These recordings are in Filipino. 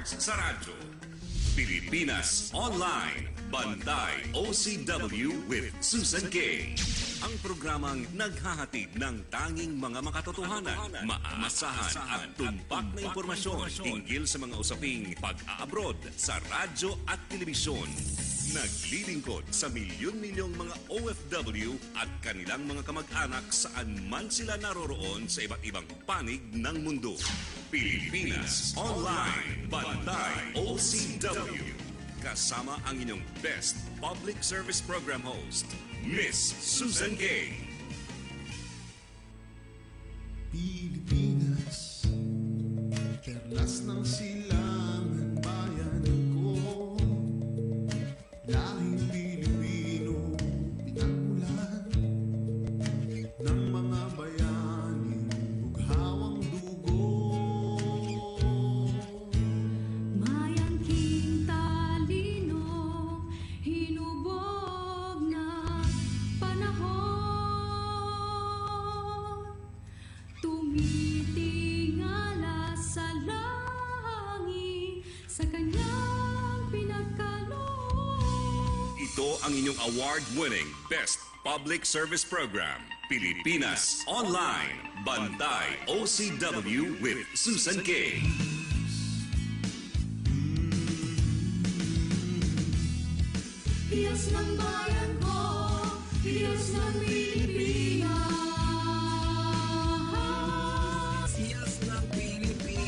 Awards sa radyo. Pilipinas Online, Bantay OCW with Susan K. Ang programang naghahatid ng tanging mga makatotohanan, maasahan at tumpak na impormasyon hinggil sa mga usaping pag-a-abroad sa radyo at telebisyon. Naglilingkod sa milyon-milyong mga OFW at kanilang mga kamag-anak saan man sila naroroon sa iba't ibang panig ng mundo. Pilipinas Online, Bantay OCW. Kasama ang inyong best public service program host, Miss Susan K. Pilipinas, perlas ng silangan bayanan ko. Lahing Pilipino, pinagmulan ng mga bayaning bughawang dugo. Mayangking talino, hinubog na panahon, tumitingala sa langit sa kanyang pinagkaloob. Ito ang inyong award-winning Best Public Service Program, Pilipinas Online, Bantay OCW with Susan K. Diyos ng bayan ko, Diyos ng Pilipinas. Diyos ng Pilipinas.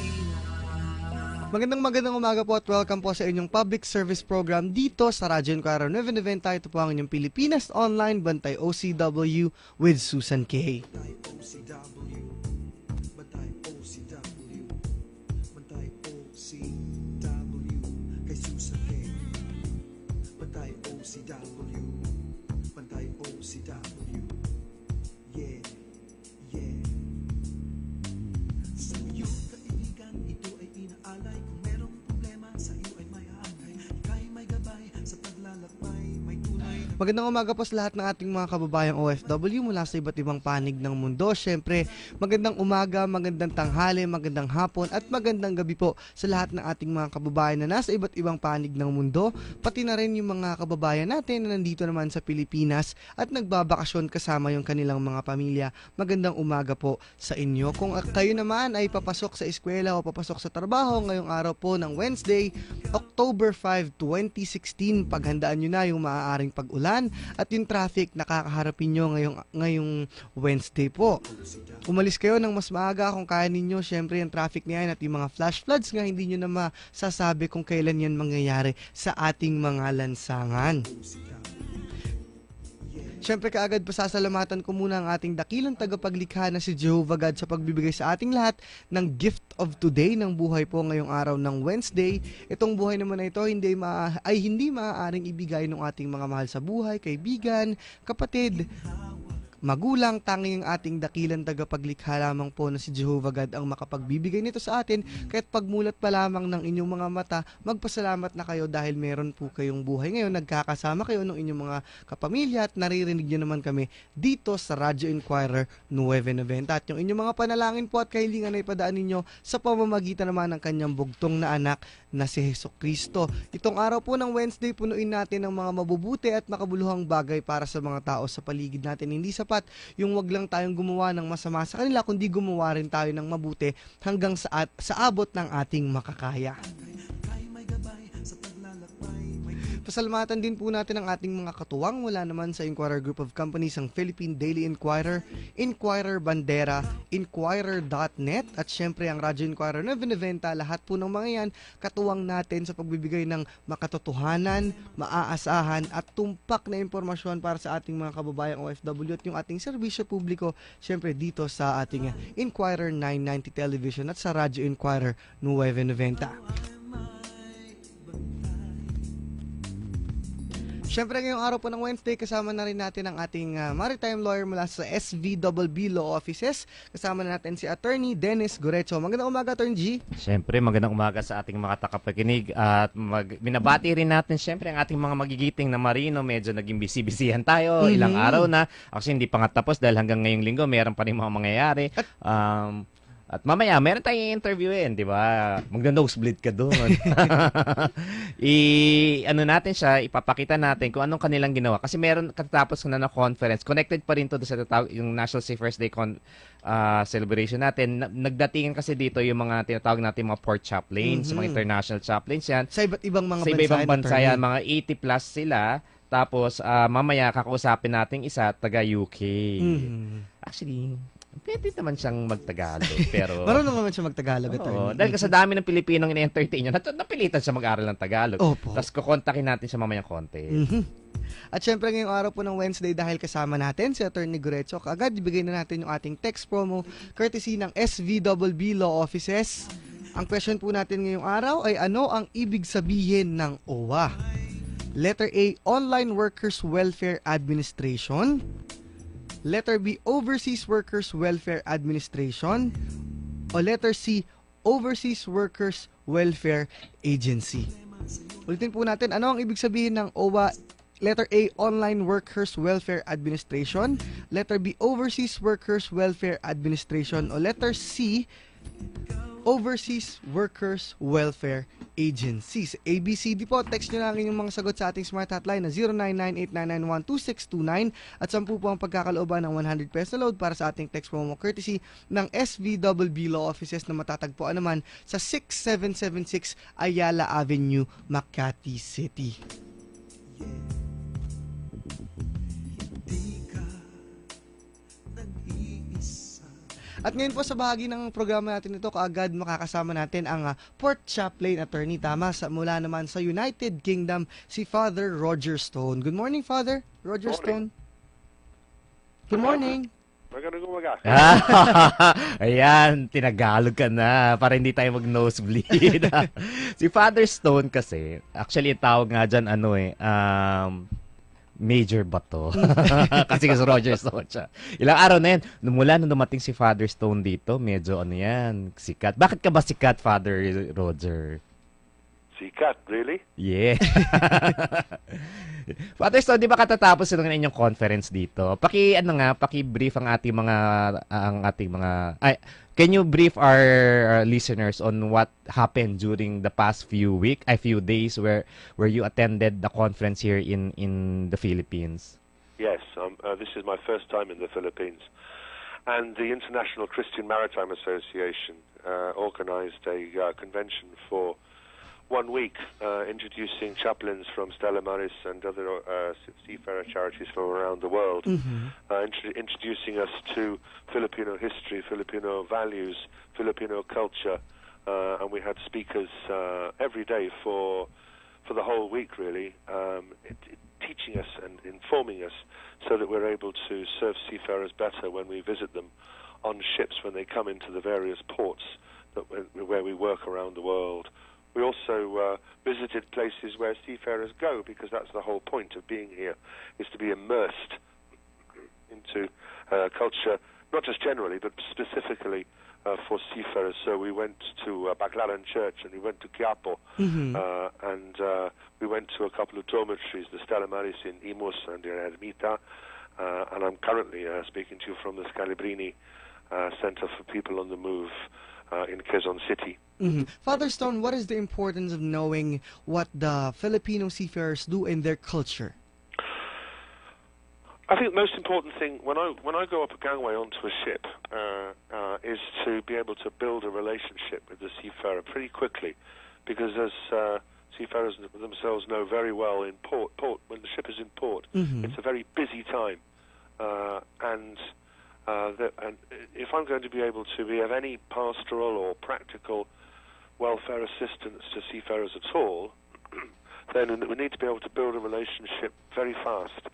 Magandang umaga po at welcome po sa inyong public service program dito sa Radyo Inquirer 990. Ito po ang inyong Pilipinas Online, Bantay OCW with Susan K. Bantay OCW, Bantay OCW, Bantay OCW, kay Susan K. Bantay OCW, Bantay OCW, yeah, yeah. Sa iyong kaibigan, ito ay inaalay. Kung merong problema, sa iyo ay may aangay. Ika'y may gabay, sa paglalakbay, may tunay na Magandang umaga po sa lahat ng ating mga kababayang OFW mula sa iba't ibang panig ng mundo. Siyempre, magandang umaga, magandang tanghali, magandang hapon at magandang gabi po sa lahat ng ating mga kababayan na nasa iba't ibang panig ng mundo. Pati na rin yung mga kababayan natin na nandito naman sa Pilipinas at nagbabakasyon kasama yung kanilang mga pamilya. Magandang umaga po sa inyo. Kung kayo naman ay papasok sa eskwela o papasok sa trabaho ngayong araw po ng Wednesday, October 5, 2016, paghandaan nyo na yung maaaring pag-ulan at yung traffic na kakaharapin nyo ngayong Wednesday po. Umalis kayo ng mas maaga kung kaya ninyo. Syempre yung traffic niyan at yung mga flash floods nga hindi nyo na masasabi kung kailan yan mangyayari sa ating mga lansangan. Siyempre kaagad pasasalamatan ko muna ang ating dakilang tagapaglikha na si Jehovah God sa pagbibigay sa ating lahat ng gift of today ng buhay po ngayong araw ng Wednesday. Itong buhay naman na ito hindi maaaring ibigay ng ating mga mahal sa buhay, kaibigan, kapatid, magulang. Tanging ang ating dakilang tagapaglikha lamang po na si Jehovah God ang makapagbibigay nito sa atin. Kahit pagmulat pa lamang ng inyong mga mata, magpasalamat na kayo dahil meron po kayong buhay ngayon. Nagkakasama kayo ng inyong mga kapamilya at naririnig nyo naman kami dito sa Radyo Inquirer 990. At yung inyong mga panalangin po at kahilingan ay padaan ninyo sa pamamagitan naman ng kanyang bugtong na anak na si Jesucristo. Itong araw po ng Wednesday, punuin natin ng mga mabubuti at makabuluhang bagay para sa mga tao sa paligid natin. Hindi sapat yung wag lang tayong gumawa ng masama sa kanila, kundi gumawa rin tayo ng mabuti hanggang sa abot ng ating makakaya. Pasalamatan din po natin ang ating mga katuwang mula naman sa Inquirer Group of Companies, ang Philippine Daily Inquirer, Inquirer Bandera, Inquirer.net at syempre ang Radyo Inquirer 990. Lahat po ng mga yan katuwang natin sa pagbibigay ng makatotohanan, maaasahan at tumpak na impormasyon para sa ating mga kababayang OFW at yung ating serbisyo publiko syempre dito sa ating Inquirer 990 Television at sa Radyo Inquirer 990. Siyempre ngayong araw po ng Wednesday, kasama na rin natin ang ating maritime lawyer mula sa SVBB Law Offices. Kasama na natin si Attorney Dennis Gorecho. Magandang umaga, Attorney G. Siyempre, magandang umaga sa ating mga takapakinig at binabati rin natin siyempre ang ating mga magigiting na marino. Medyo naging busy-busyhan tayo, ilang araw na. Actually, hindi pa nga tapos dahil hanggang ngayong linggo, mayroon pa rin mga mangyayari. At mamaya, meron tayong interviewin, di ba? Magna-nosebleed ka doon. Ano natin siya, ipapakita natin kung anong kanilang ginawa. Kasi meron katapos na conference. Connected pa rin to sa yung National Seafarers Day celebration natin. Nagdatingan kasi dito yung mga tinatawag natin mga port chaplains, mga international chaplains yan. Sa iba't ibang mga sa iba-ibang bansa yan, mga 80 plus sila. Tapos, mamaya kakausapin natin isa, taga UK. Actually, pwede naman siyang magtagalog. Pero, marunong naman siya magtagalog. Dahil sa dami ng Pilipinong in-entertain niya, napilitan siya mag-aral ng Tagalog. Opo. Tapos kukontakin natin siya mamayang konti. At syempre ngayong araw po ng Wednesday, dahil kasama natin si Attorney Gurecho, agad ibigay na natin yung ating text promo courtesy ng SVBB Law Offices. Ang question po natin ngayong araw ay ano ang ibig sabihin ng OWA? Letter A, Online Workers Welfare Administration. Letter B, Overseas Workers Welfare Administration. O letter C, Overseas Workers Welfare Agency. Ulitin po natin, ano ang ibig sabihin ng OWA? Letter A, Online Workers Welfare Administration. Letter B, Overseas Workers Welfare Administration. O letter C, Overseas Workers Welfare Agencies. ABCD po, text nyo lang yung mga sagot sa ating smart hotline na 0998-991-2629 at 10 po ang pagkakalooban ng 100 peso load para sa ating text promo courtesy ng SVBB Law Offices na matatagpuan naman sa 6776 Ayala Avenue, Makati City. At ngayon po sa bahagi ng programa natin ito, kaagad makakasama natin ang Port Chaplain Attorney, tama, mula naman sa United Kingdom, si Father Roger Stone. Good morning, Father Roger Stone. Good morning. Magandang umaga. Ayan, tinagalog ka na para hindi tayo mag-nosebleed. Si Father Stone kasi, actually tawag nga dyan, Major Bato. Kasi Roger Stone siya. Ilang araw na yan. Mula nung dumating si Father Stone dito, medyo sikat. Bakit ka ba sikat, Father Roger? Sikat, really? Yeah. Father Stone, di ba katatapos ng inyong conference dito? Paki-brief ang ating mga can you brief our listeners on what happened during the past few days where you attended the conference here in the Philippines? Yes, this is my first time in the Philippines. And the International Christian Maritime Association organized a convention for 1 week, introducing chaplains from Stella Maris and other seafarer charities from around the world, introducing us to Filipino history, Filipino values, Filipino culture, and we had speakers every day for the whole week, really, teaching us and informing us so that we're able to serve seafarers better when we visit them on ships when they come into the various ports where we work around the world. We also visited places where seafarers go, because that's the whole point of being here, is to be immersed into culture, not just generally, but specifically for seafarers. So we went to Baclaran Church, and we went to Quiapo, and we went to a couple of dormitories, the Stella Maris in Imus and in Ermita, and I'm currently speaking to you from the Scalabrini Center for People on the Move in Quezon City. Father Stone, what is the importance of knowing what the Filipino seafarers do in their culture? I think the most important thing when I go up a gangway onto a ship is to be able to build a relationship with the seafarer pretty quickly, because as seafarers themselves know very well, in port when the ship is in port, it's a very busy time, and if I'm going to be able to be of any pastoral or practical welfare assistance to seafarers at all, then we need to be able to build a relationship very fast,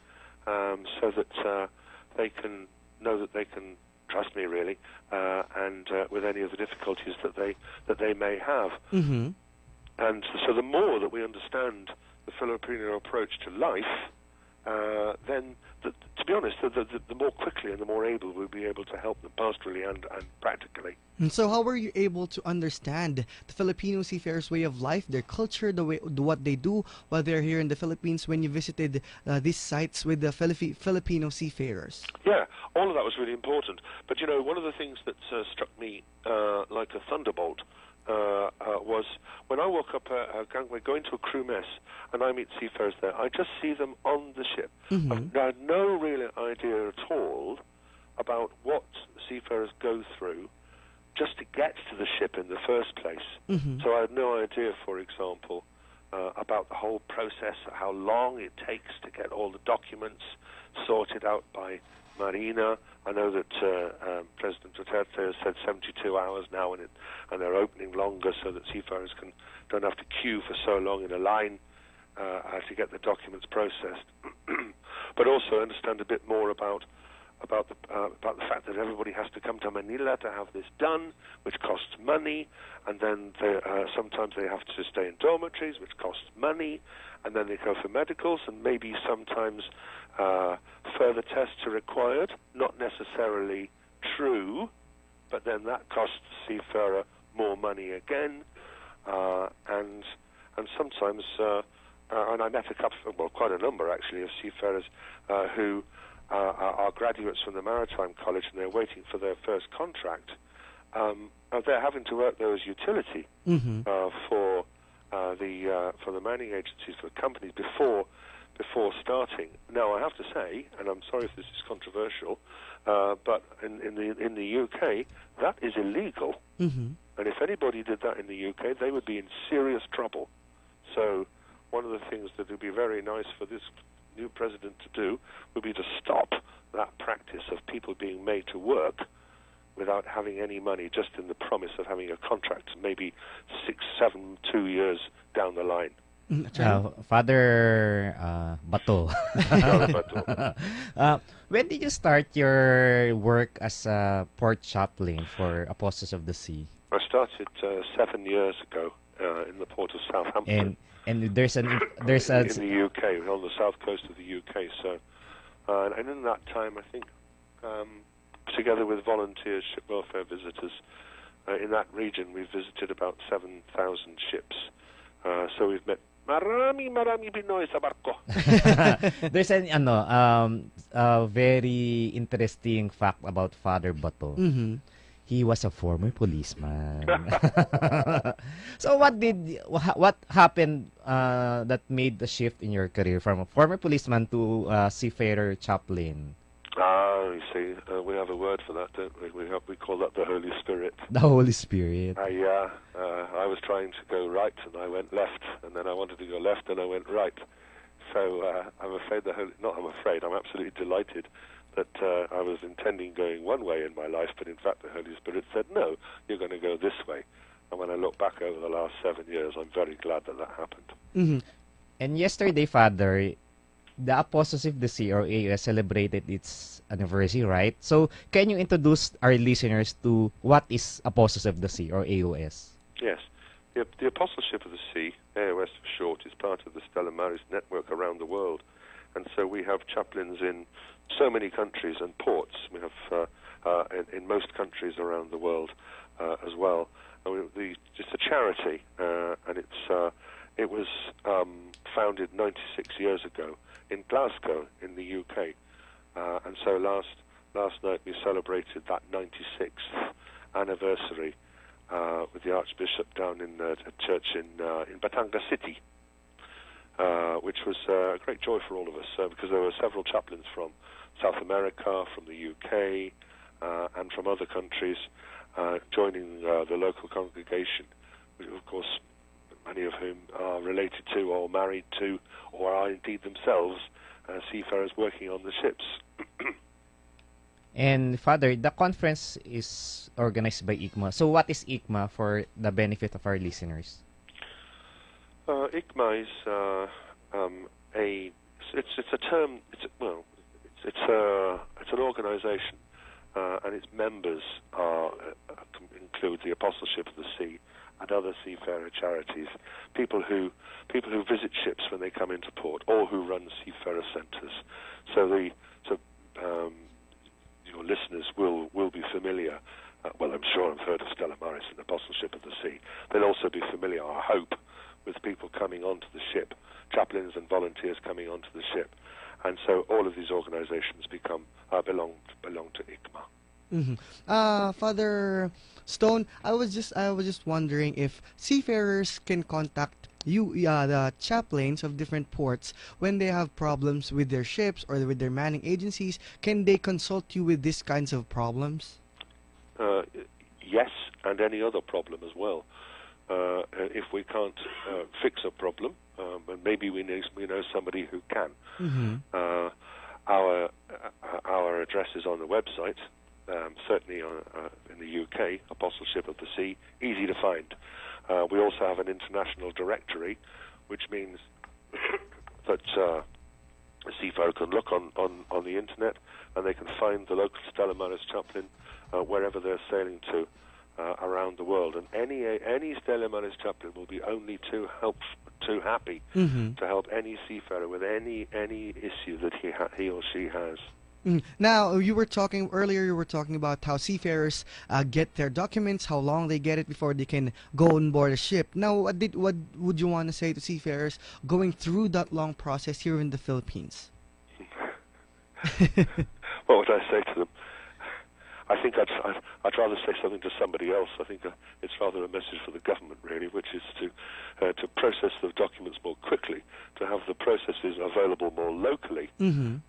so that they can know that they can trust me, really, and with any of the difficulties that they may have. And so the more that we understand the Filipino approach to life, then, to be honest, promise, the more quickly and the more able we'll be able to help them pastorally and practically. And so how were you able to understand the Filipino seafarers' way of life, their culture, what they do while they're here in the Philippines when you visited these sites with the Filipino seafarers? Yeah, all of that was really important. But, you know, one of the things that struck me like a thunderbolt was when I woke up at Gangway, going to a crew mess, and I meet seafarers there, I just see them on the ship. Mm-hmm. I had no real idea at all about what seafarers go through just to get to the ship in the first place. Mm-hmm. So I had no idea, for example, about the whole process, how long it takes to get all the documents sorted out by Marina. I know that President Duterte has said 72 hours now, and they're opening longer so that seafarers don't have to queue for so long in a line to get the documents processed. But also understand a bit more about the fact that everybody has to come to Manila to have this done, which costs money, and then sometimes they have to stay in dormitories, which costs money, and then they go for medicals, and maybe sometimes further tests are required, not necessarily true, but then that costs the seafarer more money again, and sometimes, and I met quite a number actually of seafarers who are graduates from the Maritime College, and they're waiting for their first contract. They're having to work there as utility Mm-hmm. for the manning agencies, for companies before starting. Now, I have to say, and I'm sorry if this is controversial, but in the UK that is illegal, Mm-hmm. and if anybody did that in the UK, they would be in serious trouble. So, one of the things that would be very nice for this new president to do would be to stop that practice of people being made to work without having any money, just in the promise of having a contract, maybe 6, 7, 2 years down the line. Father Bato. When did you start your work as a port chaplain for Apostles of the Sea? I started 7 years ago in the port of Southampton. And there's a in the UK, on the south coast of the UK. So, and in that time, I think, together with volunteers, ship welfare visitors, in that region, we've visited about 7,000 ships. So we've met marami Pinoy sa barko. There's a very interesting fact about Father Bato. Mm-hmm. He was a former policeman. So what happened that made the shift in your career from a former policeman to seafarer chaplain? You see, we have a word for that, don't we? We call that the Holy Spirit. The Holy Spirit. I was trying to go right and I went left, and then I wanted to go left and I went right. So I'm absolutely delighted that I was intending going one way in my life, but in fact the Holy Spirit said, no, you're going to go this way. And when I look back over the last 7 years, I'm very glad that happened. Mm-hmm. And yesterday, Father, the Apostles of the Sea, or AOS, celebrated its anniversary, right? So can you introduce our listeners to what is Apostles of the Sea, or AOS? Yes. The Apostleship of the Sea, AOS for short, is part of the Stella Maris network around the world. And so we have chaplains in so many countries and ports. We have in most countries around the world as well. It's a charity, and it was founded 96 years ago in Glasgow, in the UK. And so last night we celebrated that 96th anniversary with the Archbishop down in a church in Batanga City, which was a great joy for all of us, because there were several chaplains from South America, from the UK, and from other countries joining the local congregation, which, of course, many of whom are related to or married to or are indeed themselves seafarers working on the ships. And Father, the conference is organized by ICMA. So what is ICMA for the benefit of our listeners? ICMA is it's a term. It's an organisation, and its members include the Apostleship of the Sea and other seafarer charities. People who visit ships when they come into port, or who run seafarer centres. So your listeners will be familiar. Well, I'm sure have heard of Stella Maris and the Apostleship of the Sea. They'll also be familiar, I hope, with people coming onto the ship, chaplains and volunteers coming onto the ship. And so all of these organizations belong to ICMA. Mm-hmm. Father Stone, I was just wondering if seafarers can contact you, the chaplains of different ports, when they have problems with their ships or with their manning agencies. Can they consult you with these kinds of problems? Yes, and any other problem as well. If we can't fix a problem, and maybe we know somebody who can. Mm-hmm. Our address is on the website. Certainly in the UK, Apostleship of the Sea, easy to find. We also have an international directory, which means that a seafarer can look on the internet and they can find the local Stella Maris chaplain wherever they're sailing to around the world. And any Stella Maris chaplain will be only too happy Mm-hmm. to help any seafarer with any issue that he or she has. Now, you were talking about how seafarers get their documents, how long they get it before they can go on board a ship. Now, what would you want to say to seafarers going through that long process here in the Philippines? What would I say to them? I think I'd rather say something to somebody else. I think it's rather a message for the government, really, which is to process the documents more quickly, to have the processes available more locally, Mm-hmm.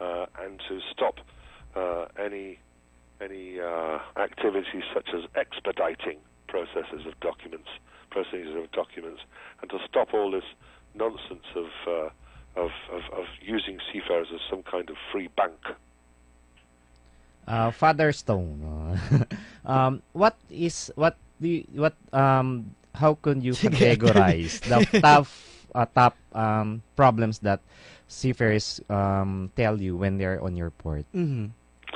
and to stop any activities such as expediting processes of documents, and to stop all this nonsense of using seafarers as some kind of free bank. Father Stone, how can you categorize the top problems that seafarers tell you when they're on your port? Mm-hmm.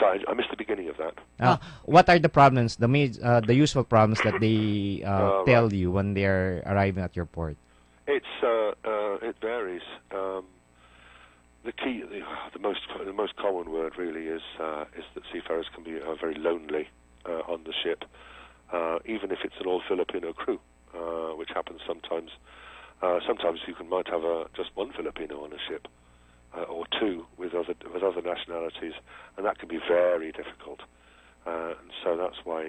Sorry, I missed the beginning of that. What are the problems, the usual problems that they tell you when they're arriving at your port? It varies. The most common word really is that seafarers can be very lonely on the ship, even if it's an all Filipino crew, which happens sometimes. Sometimes you might have just one Filipino on a ship, or two with other nationalities, and that can be very difficult. And so that's why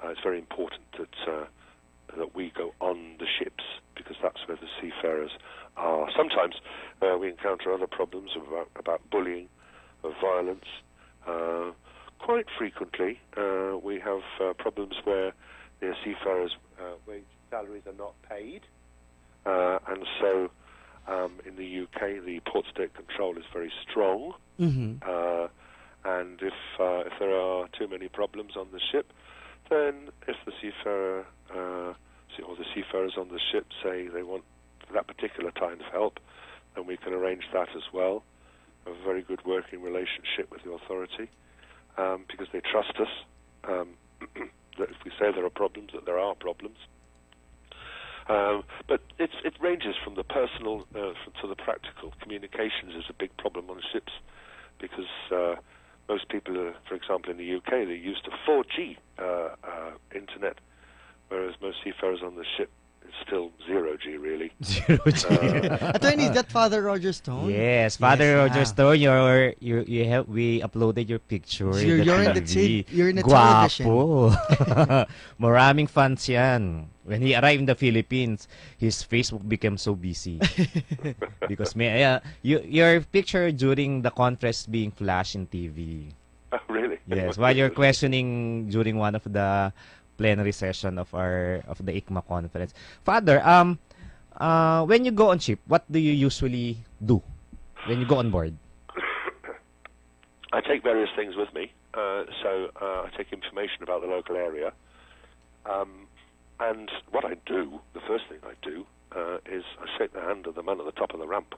it's very important that we go on the ships, because that's where the seafarers are. Sometimes we encounter other problems about bullying, of violence. Quite frequently we have problems where the seafarers' wage salaries are not paid, and so in the UK the port state control is very strong. Mm-hmm. And if there are too many problems on the ship, then if the seafarer or the seafarers on the ship say they want that particular kind of help, then we can arrange that as well. A very good working relationship with the authority, because they trust us, that if we say there are problems, that there are problems. But it ranges from the personal to the practical. Communications is a big problem on ships, because most people, for example in the UK, they're used to 4G internet, whereas most seafarers on the ship, it's still 0G really. 0G. Attorney, is that Father Roger Stone? Yes, Father Roger Stone, we uploaded your picture. You're in the TV. you're in the television. Guwapo. Maraming fans yan. When he arrived in the Philippines, his Facebook became so busy. Because your picture during the conference being flashed in TV. Oh, really? Yes, while you're questioning during one of the plenary session of the ICMA conference. Father, when you go on ship, what do you usually do when you go on board? I take various things with me. So I take information about the local area. And what I do, the first thing I do, is I shake the hand of the man at the top of the ramp,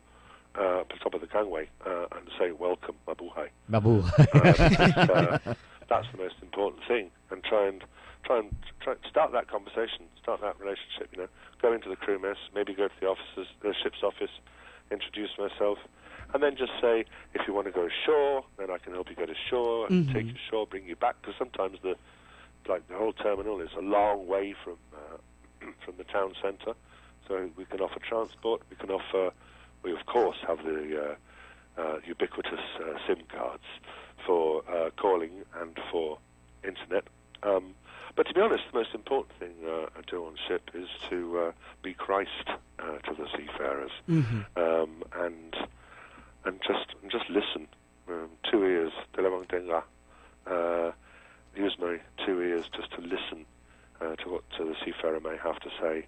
at the top of the gangway, and say, "Welcome, mabuhay." Mabuhay. That's the most important thing, and try and start that conversation, start that relationship. Go into the crew mess, maybe go to the ship's office, introduce myself, and then just say, if you want to go ashore, then I can help you go to shore and take you ashore, bring you back, because sometimes the whole terminal is a long way from the town centre, so we can offer transport. We of course have the ubiquitous SIM cards for calling and for internet. But to be honest, the most important thing I do on ship is to be Christ to the seafarers, and just listen. 2 ears, dalawang tenga. Use my 2 ears just to listen to what the seafarer may have to say.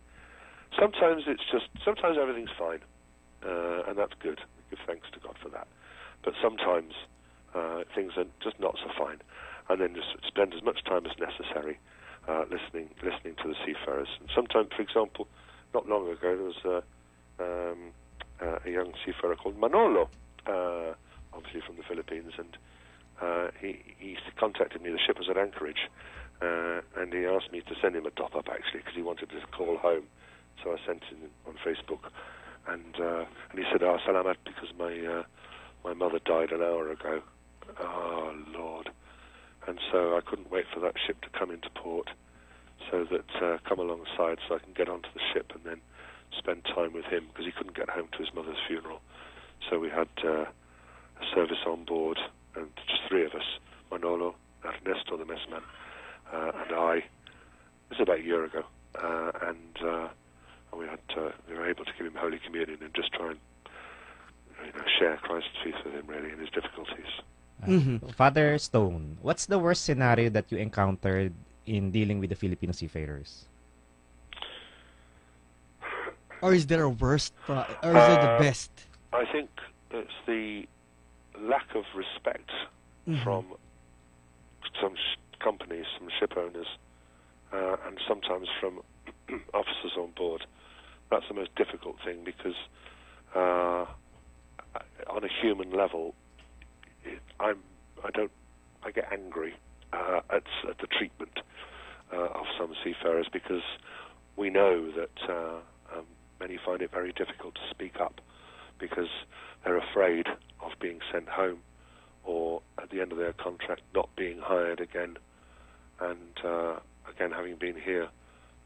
Sometimes everything's fine, and that's good. We give thanks to God for that. But sometimes things are just not so fine, and then just spend as much time as necessary listening to the seafarers. And sometimes, for example, not long ago there was a young seafarer called Manolo, obviously from the Philippines, and he contacted me. The ship was at Anchorage, and he asked me to send him a top-up, actually, because he wanted to call home. So I sent him on Facebook, and he said, salamat, because my mother died an hour ago. Oh, Lord. And so I couldn't wait for that ship to come into port, so that come alongside so I can get onto the ship and then spend time with him, because he couldn't get home to his mother's funeral. So we had a service on board, and just 3 of us, Manolo, Ernesto, the messman, and I. This was about a year ago, and we were able to give him Holy Communion and just try and share Christ's faith with him, really, in his difficulties. Father Stone, what's the worst scenario that you encountered in dealing with the Filipino seafarers? Or is there a worst, or is it the best? I think it's the lack of respect from some companies, some ship owners, and sometimes from officers on board. That's the most difficult thing, because on a human level, I get angry at the treatment of some seafarers, because we know that many find it very difficult to speak up, because they're afraid of being sent home, or at the end of their contract not being hired again. And again, having been here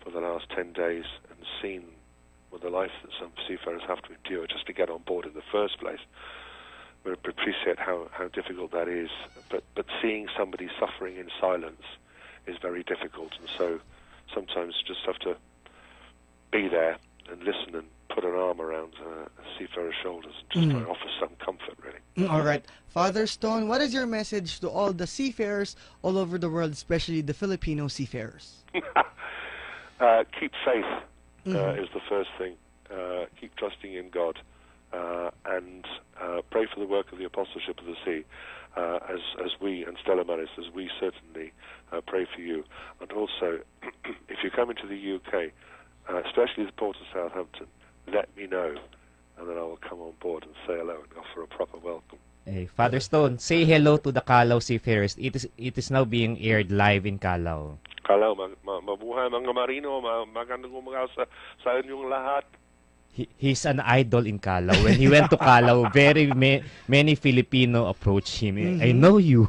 for the last 10 days and seen with the life that some seafarers have to endure just to get on board in the first place, we appreciate how difficult that is. But seeing somebody suffering in silence is very difficult, and so sometimes you just have to be there and listen and put an arm around a seafarer's shoulders and just try to offer some comfort, really. All right. Father Stone, what is your message to all the seafarers all over the world, especially the Filipino seafarers? Keep faith is the first thing. Keep trusting in God, and pray for the work of the Apostleship of the Sea, as we, and Stella Maris, as we certainly pray for you. And also, if you come into the UK, especially the port of Southampton, let me know, and then I will come on board and say hello and offer a proper welcome. Hey, Father Stone, say hello to the Calao seafarers. It is now being aired live in Calao. Calao, mabuhay mga marino, magandang umaga sa inyong lahat. He's an idol in Calao. When he went to Calao, many Filipino approached him. I know you.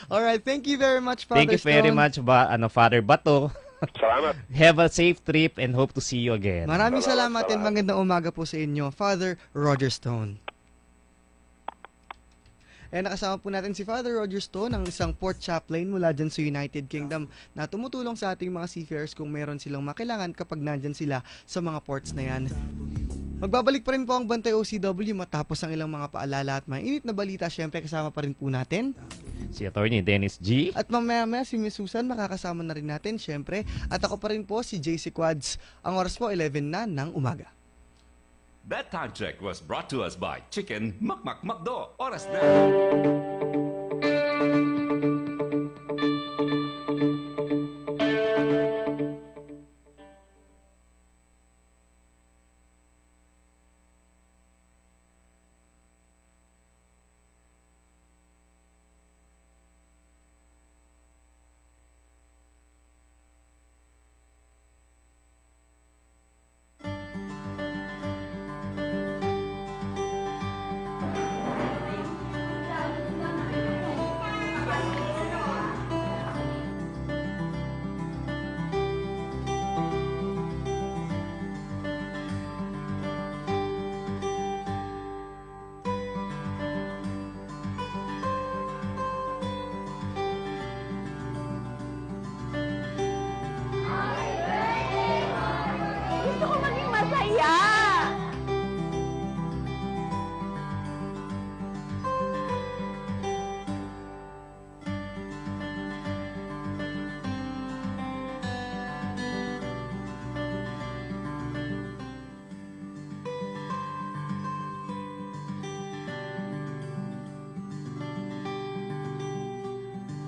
All right, thank you very much, Father Thank you Stone. very much, Father Bato. Salamat. Have a safe trip and hope to see you again. Maraming salamat and magandang umaga po sa inyo, Father Roger Stone. Nakasama po natin si Father Roger Stone, ang isang port chaplain mula dyan sa United Kingdom, na tumutulong sa ating mga seafarers kung meron silang makailangan kapag nandyan sila sa mga ports na yan. Magbabalik pa rin po ang Bantay OCW matapos ang ilang mga paalala at mga init na balita. Siyempre kasama pa rin po natin si Attorney Dennis G. At mamaya si Miss Susan, makakasama na rin natin siyempre. At ako pa rin po si JC Quads. Ang oras po 11 na ng umaga. That time check was brought to us by Chicken Makdo. Oras na.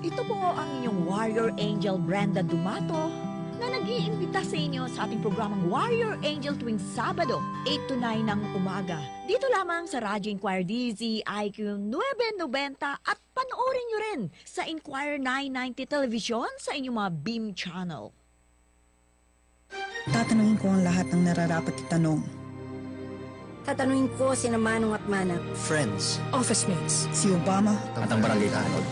Ito po ang inyong Warrior Angel Brenda Dumato na nag-iimbita sa inyo sa ating programang Warrior Angel tuwing Sabado, 8 to 9 ng umaga. Dito lamang sa Radyo Inquirer DZIQ 990 at panoorin nyo rin sa Inquirer 990 Television sa inyong mga Beam Channel. Tatanungin ko ang lahat ng nararapat itanong. Tatanungin ko sina Manong at Manang, friends, office mates, Si Obama at ang barangay tanod.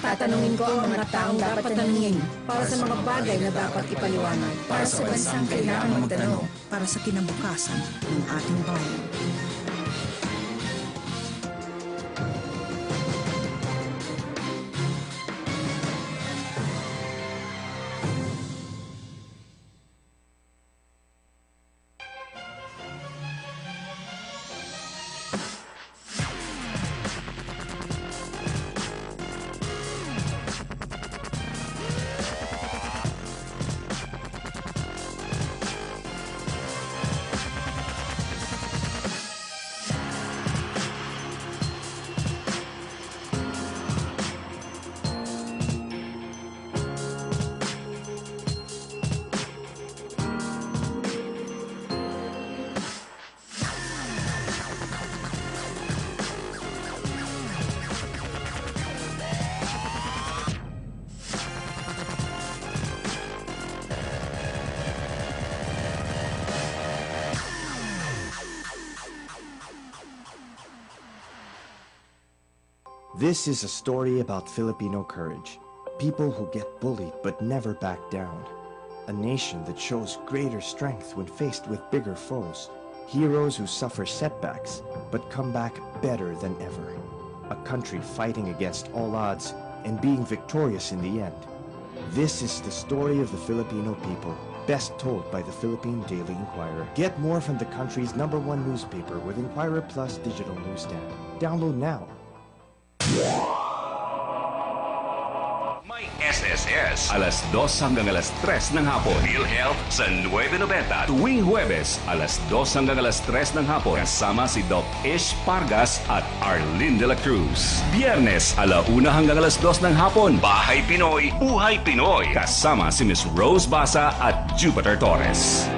tatanungin ko ang mga taong dapat tanungin para sa mga bagay na dapat ipaliwanag para sa bansang kailangan magtanong. para sa kinabukasan ng ating bayan. This is a story about Filipino courage. People who get bullied but never back down. A nation that shows greater strength when faced with bigger foes. Heroes who suffer setbacks but come back better than ever. A country fighting against all odds and being victorious in the end. This is the story of the Filipino people, best told by the Philippine Daily Inquirer. Get more from the country's #1 newspaper with Inquirer Plus digital newsstand. Download now. May SSS, alas 2 hanggang alas 3 ng hapon. PhilHealth sa 9.90 tuwing Huwebes, alas 2 hanggang alas 3 ng hapon. Kasama si Doc Ish Pargas at Arlene de la Cruz. Biyernes, ala 1 hanggang alas 2 ng hapon. Bahay Pinoy, Buhay Pinoy. Kasama si Miss Rose Basa at Jupiter Torres.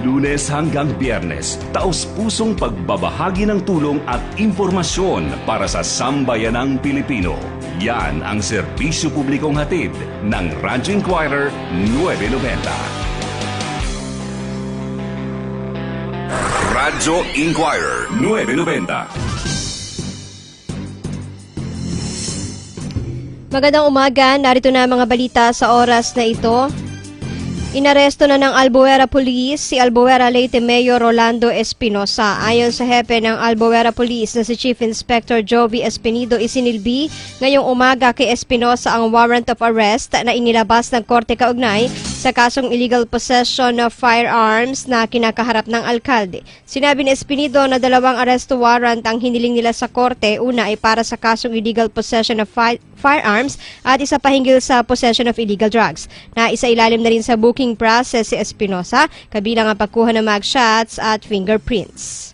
Lunes hanggang Biyernes, taos-pusong pagbabahagi ng tulong at impormasyon para sa sambayanang Pilipino. Yan ang serbisyo publikong hatid ng Radyo Inquirer 990. Radyo Inquirer 990. Magandang umaga, narito na ang mga balita sa oras na ito. Inaresto na ng Albuera Police si Albuera Leyte Mayor Rolando Espinosa. Ayon sa hepe ng Albuera Police na si Chief Inspector Jovi Espinido, isinilbi ngayong umaga kay Espinosa ang warrant of arrest na inilabas ng korte kaugnay sa kasong illegal possession of firearms na kinakaharap ng alkalde. Sinabi ni Espinido na 2 arresto warrant ang hiniling nila sa korte. Una ay para sa kasong illegal possession of firearms at isa pa hinggil sa possession of illegal drugs. Naisa ilalim na rin sa booking process si Espinosa, kabilang ang pagkuha ng mugshots at fingerprints.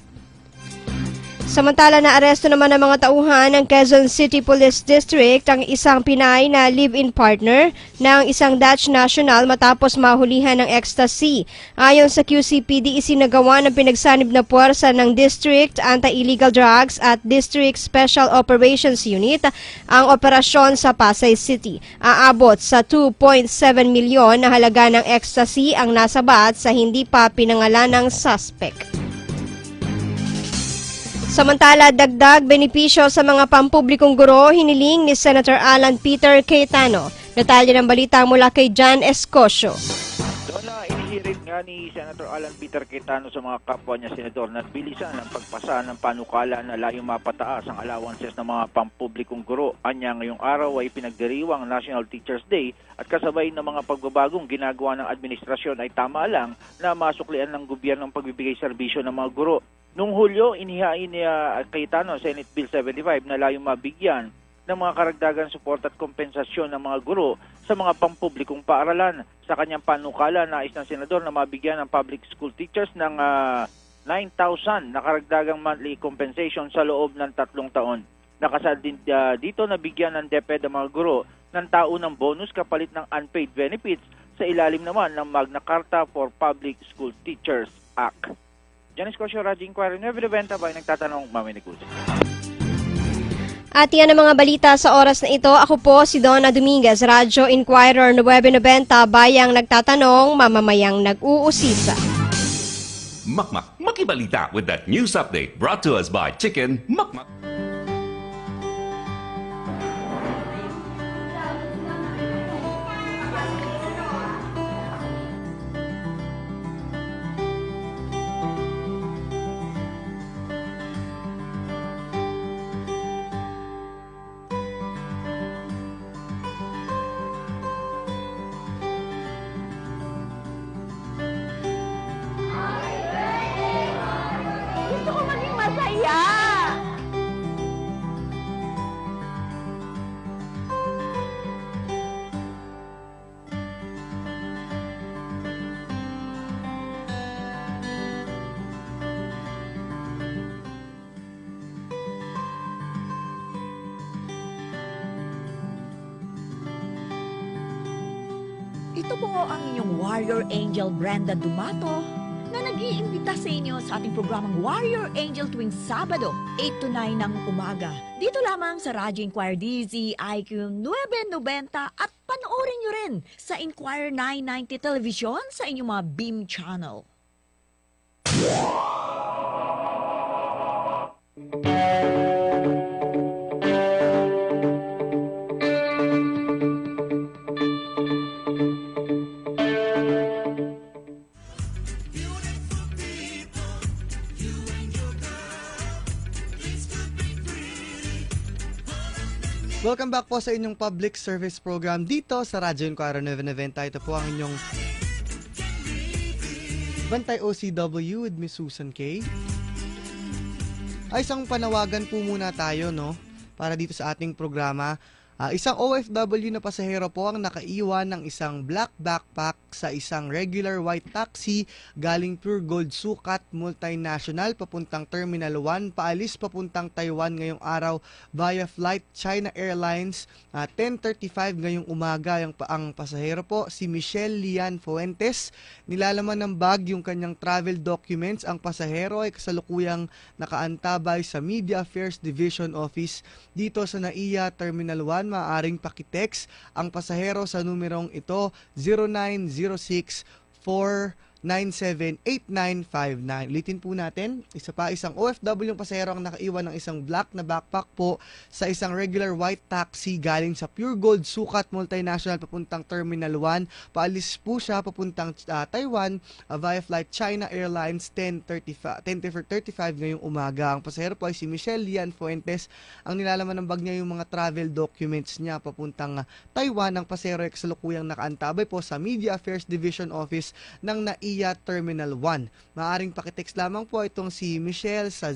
Samantala, na-aresto naman ng mga tauhan ng Quezon City Police District ang isang Pinay na live-in partner ng isang Dutch national matapos mahulihan ng ecstasy. Ayon sa QCPD, isinagawa ng pinagsanib na puwersa ng District Anti-Illegal Drugs at District Special Operations Unit ang operasyon sa Pasay City. Aabot sa 2.7 milyon na halaga ng ecstasy ang nasabat sa hindi pa pinangalan ng suspect. Samantala, dagdag benepisyo sa mga pampublikong guro, hiniling ni Senator Alan Peter Cayetano. Detalye ng balita mula kay John Escosio. Doon na inihirit nga ni Senator Alan Peter Cayetano sa mga kapwa niya senador na bilisan ang pagpasa ng panukala na layong mapataas ang allowances ng mga pampublikong guro. Anya ngayong araw ay pinagdiriwang National Teachers Day at kasabay ng mga pagbabagong ginagawa ng administrasyon ay tama lang na masuklian ng gobyerno ang pagbibigay serbisyo ng mga guro. Noong Hulyo, inihain ni Cayetano Senate Bill 75 na layong mabigyan ng mga karagdagan suporta at kompensasyon ng mga guro sa mga pampublikong paaralan. Sa kanyang panukala, nais ng senador na mabigyan ng public school teachers ng 9,000 na karagdagang monthly compensation sa loob ng 3 taon. Nakasal din dito na bigyan ng DepEd ang mga guro ng taunang bonus kapalit ng unpaid benefits sa ilalim naman ng Magna Carta for Public School Teachers Act. Janice Cosio, Radyo Inquirer, 9:90 ba nagtatanong, Mami Negusi. At yan ang mga balita sa oras na ito. Ako po si Donna Dominguez, Radyo Inquirer 9:90, bayang nagtatanong, mamamayang nag-uusisa. Makmak, makibalita with that news update brought to us by Chicken Makmak. Gusto ko maging masaya! Ito po ang inyong Warrior Angel Brenda Dumato na nag-iimbita sa inyo sa ating programang Warrior Angel tuwing Sabado, 8 to 9 ng umaga. Dito lamang sa Radyo Inquirer DZIQ 990 at panoorin nyo rin sa Inquirer 990 Television sa inyong mga Beam Channel. Welcome back po sa inyong public service program dito sa Radyo Inquirer 990. Ito po ang inyong Bantay OCW with Miss Susan K. Ay, isang panawagan po muna tayo, no? Para dito sa ating programa. Isang OFW na pasahero po ang nakaiwan ng isang black backpack sa isang regular white taxi galing Pure Gold Sukat Multinational papuntang Terminal 1 paalis papuntang Taiwan ngayong araw via flight China Airlines 10:35 ngayong umaga. Ang pasahero po si Michelle Lian Fuentes. Nilalaman ng bag yung kanyang travel documents. Ang pasahero ay kasalukuyang nakaantabay sa Media Affairs Division Office dito sa NAIA Terminal 1. Maaring pakitext ang pasahero sa numerong ito 0906-497-8959. Ulitin po natin, isang OFW yung pasahero ang nakaiwan ng isang black na backpack po sa isang regular white taxi galing sa Pure Gold Sukat Multinational papuntang Terminal 1. Paalis po siya papuntang Taiwan via flight China Airlines 10:35 ngayong umaga. Ang pasahero po ay si Michelle Lian Fuentes. Ang nilalaman ng bag niya yung mga travel documents niya papuntang Taiwan. Ang pasahero ay kasalukuyang nakaantabay po sa Media Affairs Division Office ng NAIA Terminal 1. Maaring pakitext lamang po itong si Michelle sa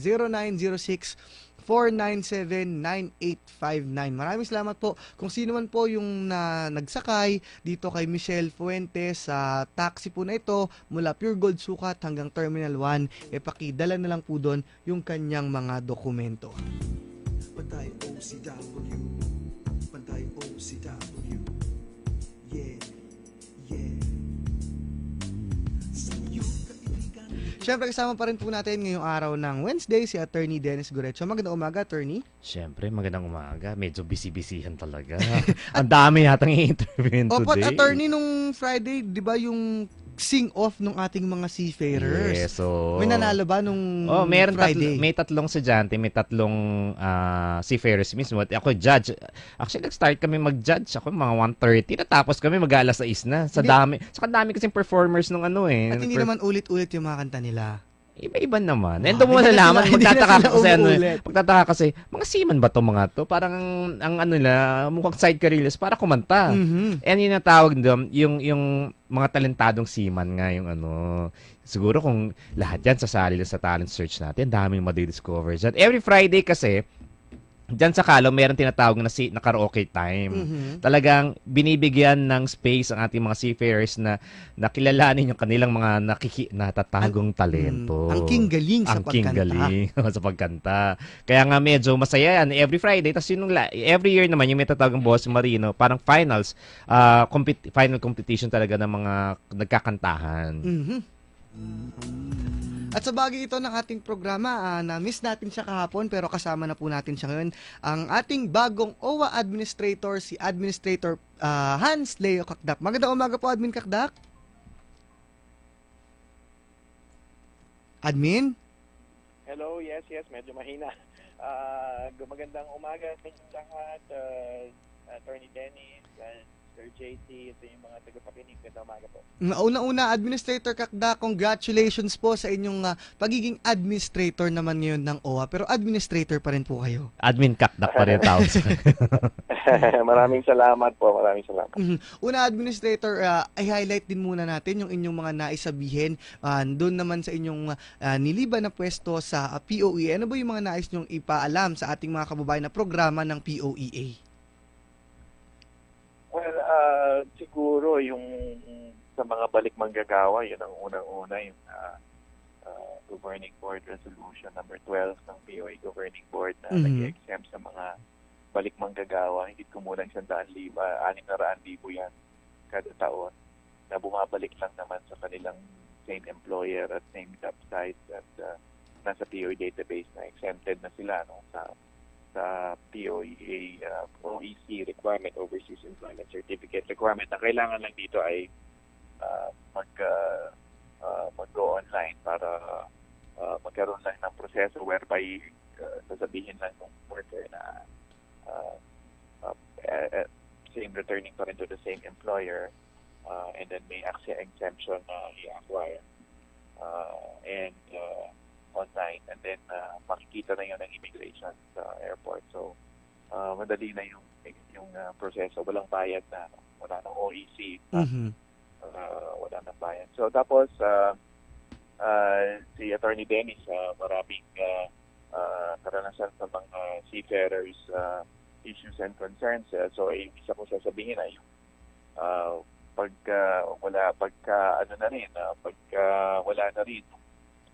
0906-497-9859. Maraming salamat po kung sino man po yung nagsakay dito kay Michelle Fuentes sa taxi po na ito mula Pure Gold Sukat hanggang Terminal 1. Pakidala na lang po doon yung kanyang mga dokumento. Bantay OCW, Bantay OCW, yeah, yeah. Siyempre, kasama pa rin po natin ngayong araw ng Wednesday si Attorney Dennis Gorecho. Magandang umaga, Attorney. Siyempre, magandang umaga. Medyo busy-busyhan talaga. Ang dami yatang i-interview today. Attorney, nung Friday, di ba yung sing-off ng ating mga seafarers? Yes, so... May nanalo ba nung Friday? May tatlong estudyante, may tatlong seafarers mismo. At ako, judge. Actually, nag-start kami mag-judge. Ako, mga 1:30. Natapos kami, mag-alas 6 na. Sa dami kasing performers nung ano eh. At hindi naman ulit-ulit yung mga kanta nila. Iba-iba naman. And doon mo nalaman, magtataka kasi, mga seaman ba to mga to? Parang ang ano nila, mukhang side careers para kumanta. Mm-hmm. And yun ang tawag doon, yung mga talentadong seaman nga yung ano. Siguro kung lahat yan sasali sa talent search natin, daming madidiscover dyan. Every Friday kasi, Diyan sa Kalo, meron tinatawag na karaoke time. Talagang binibigyan ng space ang ating mga seafarers na nakilalanin yung kanilang mga natatagong talento. Ang king-galing sa Ang pagkanta. king-galing sa pagkanta. Kaya nga medyo masaya yan every Friday. Tapos every year naman yung may tatawag ng Boss Marino, parang finals, final competition talaga ng mga nagkakantahan. At sa bagay ito ng ating programa, na-miss natin siya kahapon pero kasama na po natin siya ngayon. Ang ating bagong OWA Administrator, si Administrator Hans Leo Kakdak. Magandang umaga po, Admin Kakdak. Admin? Hello, yes, medyo mahina. Magandang umaga sa inyong lahat, Attorney Dennis, Sir JT, ito yung mga tagapakinig. Magandang umaga po. Una-una, Administrator Kakda, congratulations po sa inyong pagiging administrator naman ngayon ng OWA. Pero administrator pa rin po kayo. Admin Kakdak pa rin tawag. Maraming salamat po, maraming salamat. Una, Administrator, i-highlight din muna natin yung inyong mga naisabihin doon naman sa inyong niliban na pwesto sa POEA. Ano ba yung mga nais nyong ipaalam sa ating mga kababayan na programa ng POEA? Well, siguro yung sa mga balik manggagawa, yun ang unang-una, yung Governing Board Resolution number 12 ng POA Governing Board na nag-exempt sa mga balik manggagawa. Hindi kumulang 600,000 yan kada taon na bumabalik lang naman sa kanilang same employer at same job site at nasa POA database na exempted na sila sa POEA OEC requirement, Overseas Employment Certificate requirement. Ang kailangan lang dito ay mag-go online para magkaroon lang ng proseso whereby sasabihin lang ng worker na same returning pa rin to the same employer and then may AXIA exemption na i-acquire and online, and then makikita na yun ng immigration sa airport. So, madali na yung proseso. Walang bayad na. Wala nang OEC. Wala nang bayad. So, tapos, si Attorney Dennis, maraming karanasan sa mga seafarers issues and concerns. So, isa ko sasabihin na yung pagka wala na rin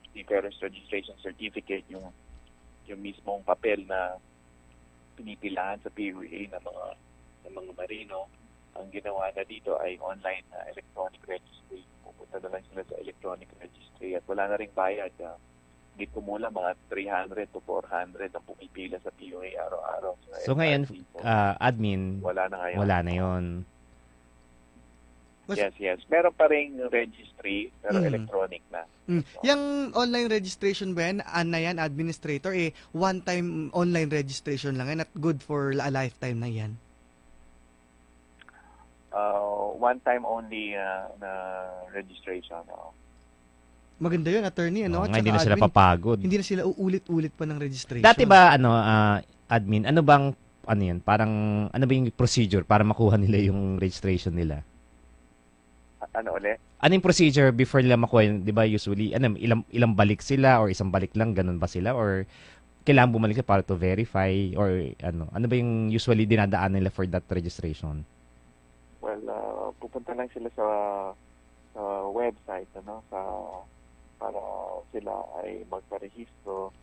seafarers registration certificate, yung mismong papel na pinipilahan sa POEA ng mga marino, ang ginawa na dito ay online na electronic registry. Pupunta na lang sila sa electronic registry at wala na ring bayad. Hindi kumulang mga 300 to 400 ang pumipila sa POEA araw-araw. So ngayon, admin, wala na yun. Yes. Meron pa ring registry, pero electronic na. Yung online registration ba yan, administrator, one-time online registration lang yan at good for a lifetime na yan? One-time only na registration. Maganda yun, attorney. Hindi na sila papagod. Hindi na sila uulit-ulit pa ng registration. Dati ba, admin, ano bang, ano ba yung procedure para makuha nila yung registration nila? Ano ulit? Ano yung procedure before nila makuha yun? Di ba usually, ilang balik sila or isang balik lang, ganun ba sila? Or kailangan bumalik sila para to verify? Or ano ba yung usually dinadaan nila for that registration? Well, pupunta lang sila sa website, para sila ay magparehistro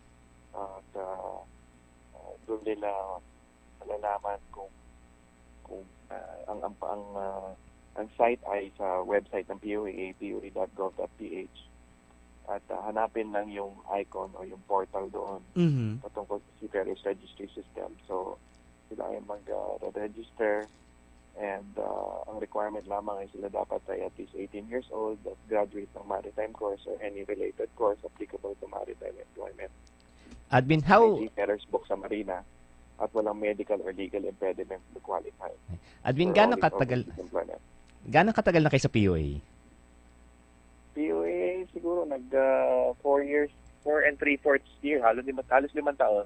at doon nila malalaman kung ang site ay sa website ng POEA, poe.gov.ph. At hanapin lang yung icon o yung portal doon patungkol sa Seafarers Registry System. So, sila ay mag-register and ang requirement lamang ay sila dapat ay at least 18 years old at graduate ng maritime course or any related course applicable to maritime employment. Admin, how... Seafarers book sa marina at walang medical or legal impediment to qualify. Admin, gaano katagal na kayo sa POA? POA siguro 4 and 3/4 year, halos 5 taon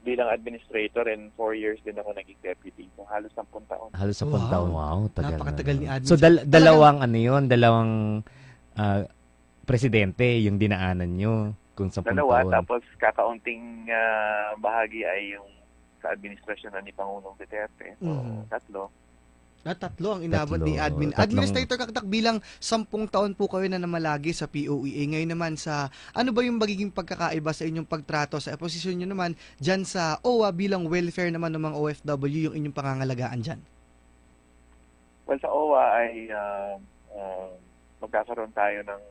bilang administrator, and 4 years din ako naging deputy. So halos 10 taon. Halos 10 taon. Wow, tagal. Napakatagal ni admin. So dalawang presidente yung dinaanan nyo kung 10 taon. Tapos kakaunting bahagi ay yung sa administrasyon na ni Pangulong Duterte. So, tatlo. Tatlo ang inabot ni Admin. Administrator Kakdak, bilang 10 taon po kayo na namalagi sa POEA. Ngayon naman ano ba yung magiging pagkakaiba sa inyong pagtrato sa posisyon nyo naman dyan sa OWA bilang welfare naman ng mga OFW, yung inyong pangangalagaan dyan? Well, sa OWA ay magkakaroon tayo ng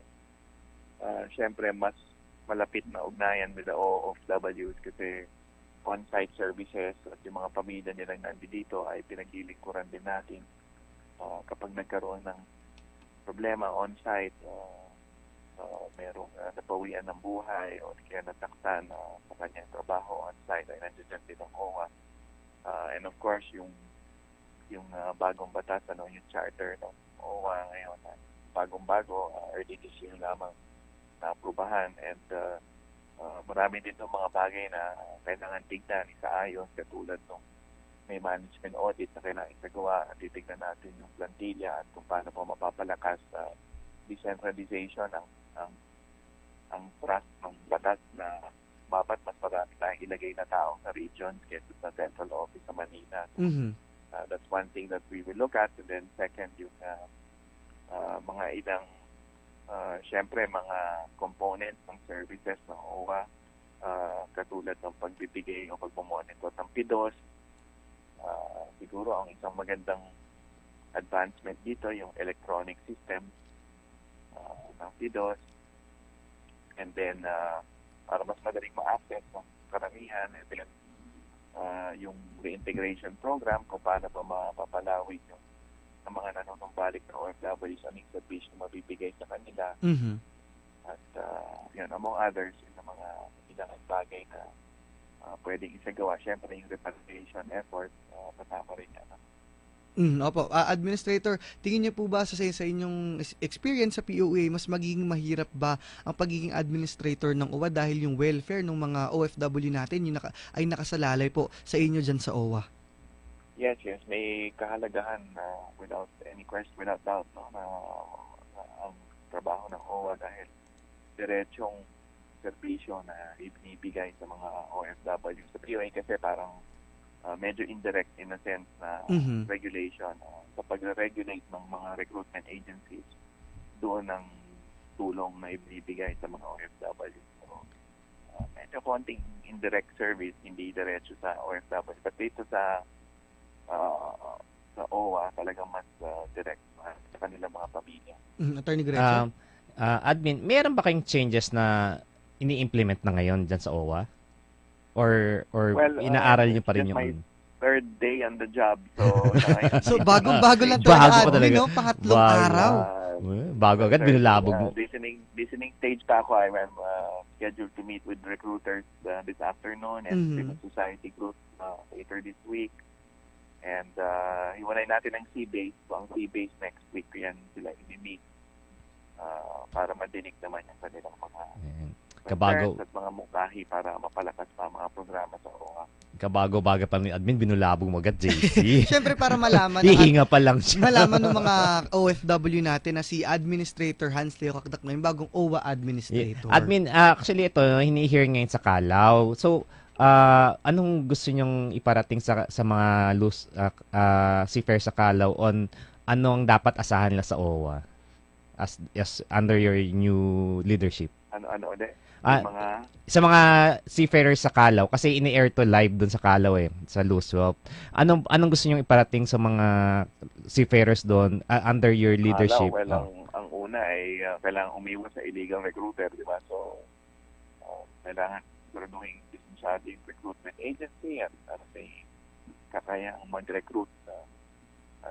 syempre mas malapit na ugnayan with the OFWs kasi on-site services at yung mga pamilya nilang nandito ay pinaglilingkuran din natin. Kapag nagkaroon ng problema on-site, merong napawian ng buhay o kaya nataktan sa kanyang trabaho on-site ay nandiyan din ang OWA. And of course, yung bagong batas, yung charter ng OWA ngayon, bagong-bago, early this year lamang na-aprubahan and marami din itong mga bagay na kailangan tignan, isaayos, katulad ng may management audit na kailangan isagawa at titignan natin yung plantilla at kung paano po mapapalakas decentralization ang trust ng batas na dapat mas marami tayong ilagay na tao sa region kaysa sa central office sa Manila. That's one thing that we will look at. And then second, yung mga ilang syempre mga components ng services ng OWA katulad ng pagbibigay o pagmamonitor ng PIDOS. Siguro ang isang magandang advancement dito yung electronic system ng PIDOS, and then para mas madaling ma-access ng karamihan, and then yung reintegration program kung paano pa mapapalawig yung ang mga nanunumbalik na OFWs, anong service na mabibigay sa kanila. At yun, among others, yung mga ilang bagay na pwedeng isagawa. Siyempre, yung repatriation effort, kasama rin yan. Opo. Administrator, tingin niyo po ba sa inyong experience sa POA, mas magiging mahirap ba ang pagiging administrator ng OWA dahil yung welfare ng mga OFW natin ay nakasalalay po sa inyo dyan sa OWA? Yes. May kahalagahan without any question, without doubt, na ang trabaho ng OWA dahil diretsong serbisyo na ibinibigay sa mga OFW. Sa POA kasi parang medyo indirect in a sense na regulation. Sa pag-regulate ng mga recruitment agencies, doon ang tulong na ibinibigay sa mga OFW. So, medyo konting indirect service, hindi diretso sa OFW. But dito sa OWA, talagang mas direct sa kanilang mga pamilya. Attorney Gretchen? Admin, meron ba kayong changes na ini-implement na ngayon dyan sa OWA? Or inaaral nyo pa rin yung... my third day on the job. So bagong-bago lang talaga, admin, no? Pangatlong araw. Bago agad, binulabog mo. Listening stage pa ako. I'm scheduled to meet with recruiters this afternoon and civil society groups later this week. And hiwalay natin ang C-base. So ang C-base next week, yan sila i-meet para madinig naman yung kanilang mga kabago at mga mungkahi para mapalakas pa mga programa sa OWA. Kabago-baga pa ni admin, binulabog mo agad, JC. Siyempre para malaman hihinga pa lang siya. Malaman ng mga OFW natin na si Administrator Hans Leo Kakdak ngayon, bagong OWA Administrator. Admin, actually ito, hini-hear ngayon sa Kalaw. So, anong gusto nyong iparating sa mga seafarers sa Kalaw on anong dapat asahan nila sa OWA as under your new leadership? Ano ulit? Sa mga seafarers sa Kalaw, kasi ini-air to live dun sa Kalaw sa Luswap. Anong gusto nyong iparating sa mga seafarers doon under your leadership? Ang una ay kailangan umiwas sa illegal recruiter, di ba? So, kailangan siguraduhin lisensyado yung recruitment agency at may kakayang mag-recruit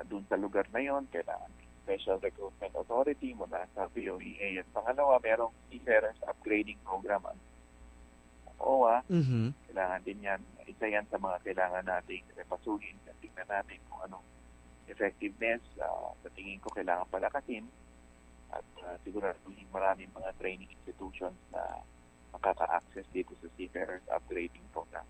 doon sa lugar na yon. Kailangan Special Recruitment Authority mula sa POEA. At pangalawa, merong seafarers upgrading program ang OWA. Kailangan din yan. Isa yan sa mga kailangan nating repasuhin at tingnan natin kung anong effectiveness. Sa tingin ko kailangan palakasin at siguraduhin maraming mga training institutions na makaka-access dito sa seafarers upgrading program.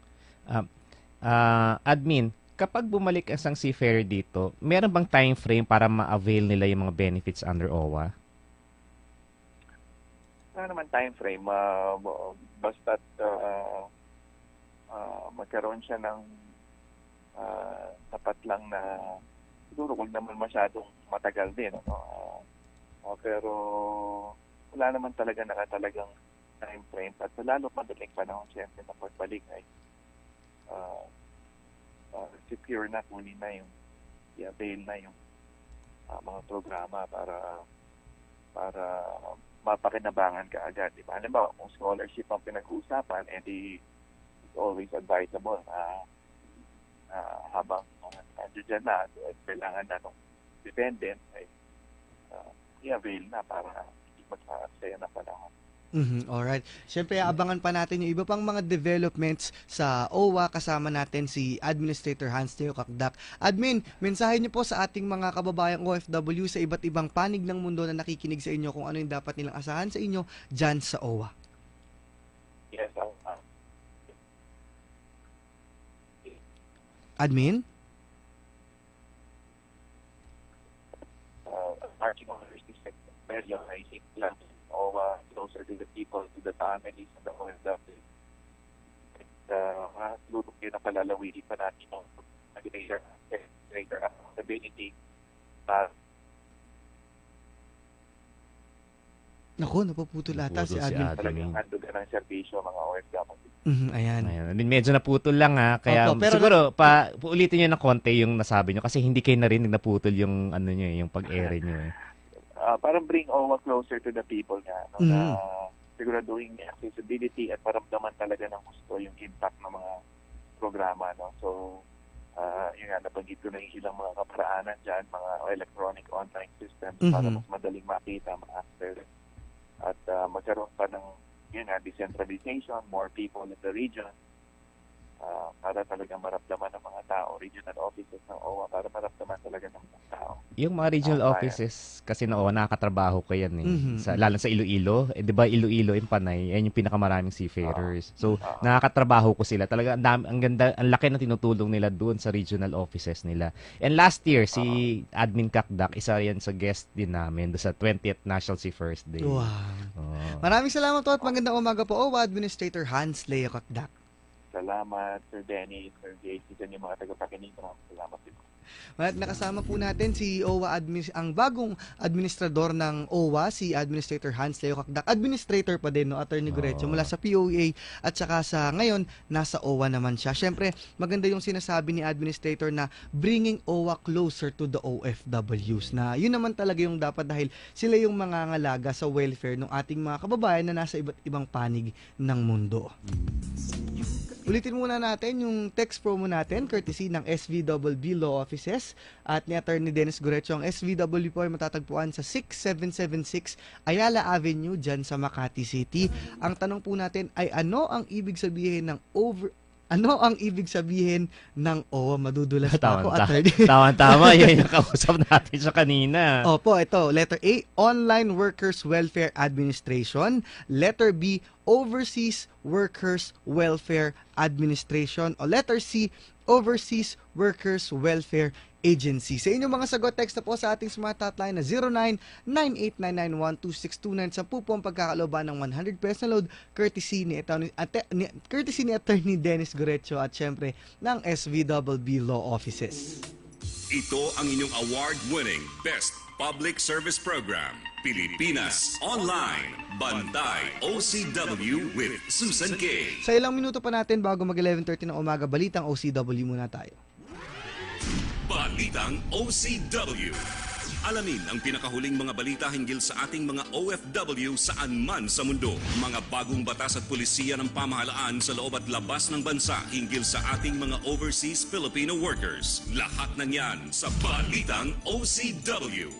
Admin, kapag bumalik ang isang seafarer dito, meron bang time frame para ma-avail nila yung mga benefits under OWA? Wala naman time frame. Basta't magkaroon siya ng Tapat lang na siguro huwag naman masyadong matagal din. Pero wala naman talaga nakatalagang time frame. At sa lalo madaling panahon, siyempre, na pagbalik ay secure na, kunin na yung i-avail na yung mga programa para mapakinabangan ka agad. Diba? Halimbawa, kung scholarship ang pinag-uusapan, it's always advisable habang dyan na, kailangan na ng dependent ay i-avail na para hindi magkakasaya na panahon. Alright. Siyempre, abangan pa natin yung iba pang mga developments sa OWA. Kasama natin si Administrator Hans Theo Kakdak. Admin, mensahe niyo po sa ating mga kababayang OFW sa iba't ibang panig ng mundo na nakikinig sa inyo kung ano yung dapat nilang asahan sa inyo dyan sa OWA. Yes, Admin? Marching orders is recognizing lang closer to the people, to the families, and the OFW. And lulong din na palalawin pa natin yung greater accountability. Naku, napuputol ata si Admin. Talagang handugan ng serbisyo mga OFW. Ayan. Medyo naputol lang kaya pero siguro ulitin niyo ng konti yung nasabi niyo kasi hindi kayo narinig naputol yung ano niyo, yung pag-air niyo. Parang bring OWA closer to the people nga. Na siguraduhin accessibility at maramdaman talaga ng gusto yung impact ng mga programa. So, yun nga, nabanggit ko na yung ilang mga kaparaanan dyan, mga electronic online systems para mas madaling makita, ma-access. At magkaroon pa ng decentralization, more people in the region, para talaga maramdaman ng mga tao, regional offices ng OWA, para maramdaman talaga ng mga tao. Yung mga regional offices, kasi na OWA, nakakatrabaho ko yan lalo sa Iloilo. Di ba Iloilo and Panay, yan yung pinakamaraming seafarers. So, nakakatrabaho ko sila. Talaga, ang ganda, ang laki na tinutulong nila doon sa regional offices nila. And last year, si Admin Kakdak, isa yan sa guest din namin sa 20th National Seafarers Day. Wow. Maraming salamat po at magandang umaga po, OWA Administrator Hans Leo Kakdak. Salamat, Sir Denny, Sir JC, dyan yung mga tagapakinig. Salamat din. At nakasama po natin si OWA ang bagong administrador ng OWA, si Administrator Hans Leo Kakdak. Administrator pa din, Attorney Gurecho, mula sa POA at saka sa ngayon, nasa OWA naman siya. Siyempre, maganda yung sinasabi ni Administrator na bringing OWA closer to the OFWs. Na yun naman talaga yung dapat dahil sila yung mangangalaga sa welfare ng ating mga kababayan na nasa iba't ibang panig ng mundo. Ulitin muna natin yung text promo natin courtesy ng SVBB Law Offices at ni Attorney Dennis Gurecho. Ang SVW po ay matatagpuan sa 6776 Ayala Avenue dyan sa Makati City. Ang tanong po natin ay ano ang ibig sabihin ng OWA? Madudulas pa ako, Attorney. Tama. Yan yung nakausap natin sa kanina. Opo, ito. Letter A, Online Workers Welfare Administration. Letter B, Overseas Workers Welfare Administration. O letter C, Overseas Workers Welfare Agency. Sa inyong mga sagot, text na po sa ating smart hotline na 0998991269. Sa po ang pagkakalooban ng 100 pesos na load courtesy ni Attorney Dennis Gurecho at syempre ng SVBB Law Offices. Ito ang inyong award-winning Best Public Service Program, Pilipinas Online, Bantay OCW with Susan K. Sa ilang minuto pa natin bago mag-11:30 ng umaga, balitang OCW muna tayo. Balitang OCW. Alamin ang pinakahuling mga balita hinggil sa ating mga OFW saan man sa mundo. Mga bagong batas at pulisiya ng pamahalaan sa loob at labas ng bansa hinggil sa ating mga overseas Filipino workers. Lahat ng yan sa Balitang OCW.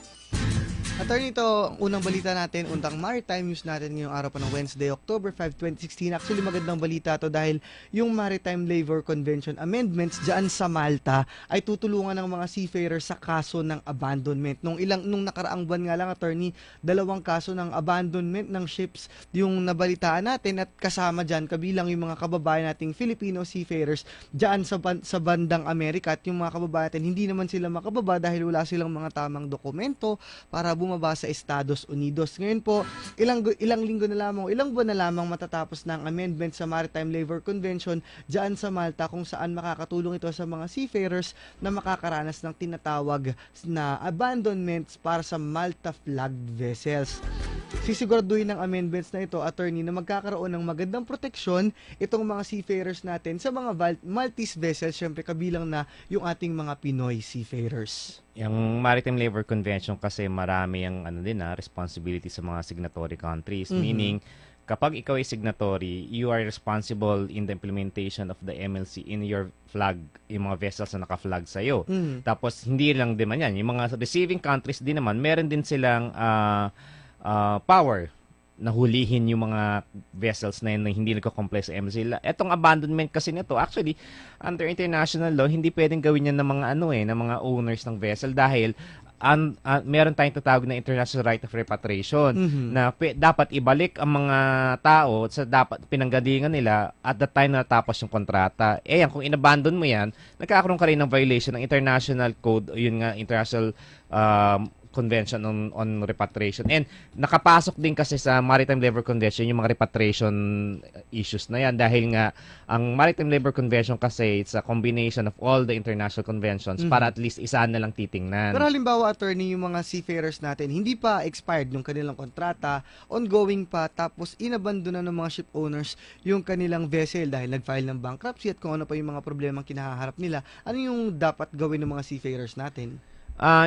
Attorney, ito ang unang balita natin, untang maritime news natin ngayong araw pa ng Wednesday, October 5, 2016. Actually, magandang balita to dahil yung Maritime Labor Convention amendments dyan sa Malta ay tutulungan ng mga seafarers sa kaso ng abandonment. Nung nakaraang buwan nga lang, Attorney, 2 kaso ng abandonment ng ships yung nabalitaan natin at kasama dyan, kabilang yung mga kababayan nating Filipino seafarers dyan sa bandang Amerika at yung mga kababayan natin, hindi naman sila makababa dahil wala silang mga tamang dokumento para bumaba sa Estados Unidos. Ngayon po, ilang linggo na lamang, ilang buwan na lamang matatapos ng amendment sa Maritime Labor Convention dyan sa Malta, kung saan makakatulong ito sa mga seafarers na makakaranas ng tinatawag na abandonments para sa Malta flagged vessels. Sisiguraduhin ng amendments na ito, attorney, na magkakaroon ng magandang proteksyon itong mga seafarers natin sa mga Maltese vessels, syempre kabilang na yung ating mga Pinoy seafarers. Yung Maritime Labor Convention kasi marami ang responsibility sa mga signatory countries. Meaning, kapag ikaw ay signatory, you are responsible in the implementation of the MLC in your flag, yung mga vessels na naka-flag sa'yo. Tapos, hindi lang din man yan. Yung mga receiving countries din naman, meron din silang power na hulihin yung mga vessels na yun na hindi nagko-comply sa MLC. Etong abandonment kasi nito, actually, under international law, hindi pwedeng gawin yan ng mga ng mga owners ng vessel dahil meron tayong tatawag na international right of repatriation na dapat ibalik ang mga tao sa dapat pinanggalingan nila at the time na natapos yung kontrata. Yan, kung inabandon mo yan, nagkakaroon ka rin ng violation ng international code, yun nga, international Convention on Repatriation. And nakapasok din kasi sa Maritime Labor Convention yung mga repatriation issues na yan dahil nga ang Maritime Labor Convention kasi it's a combination of all the international conventions para at least isa na lang titingnan. Pero halimbawa, attorney, yung mga seafarers natin, hindi pa expired yung kanilang kontrata, ongoing pa, tapos inabandona ng mga ship owners yung kanilang vessel dahil nag-file ng bankruptcy at kung ano pa yung mga problemang kinaharap nila. Ano yung dapat gawin ng mga seafarers natin?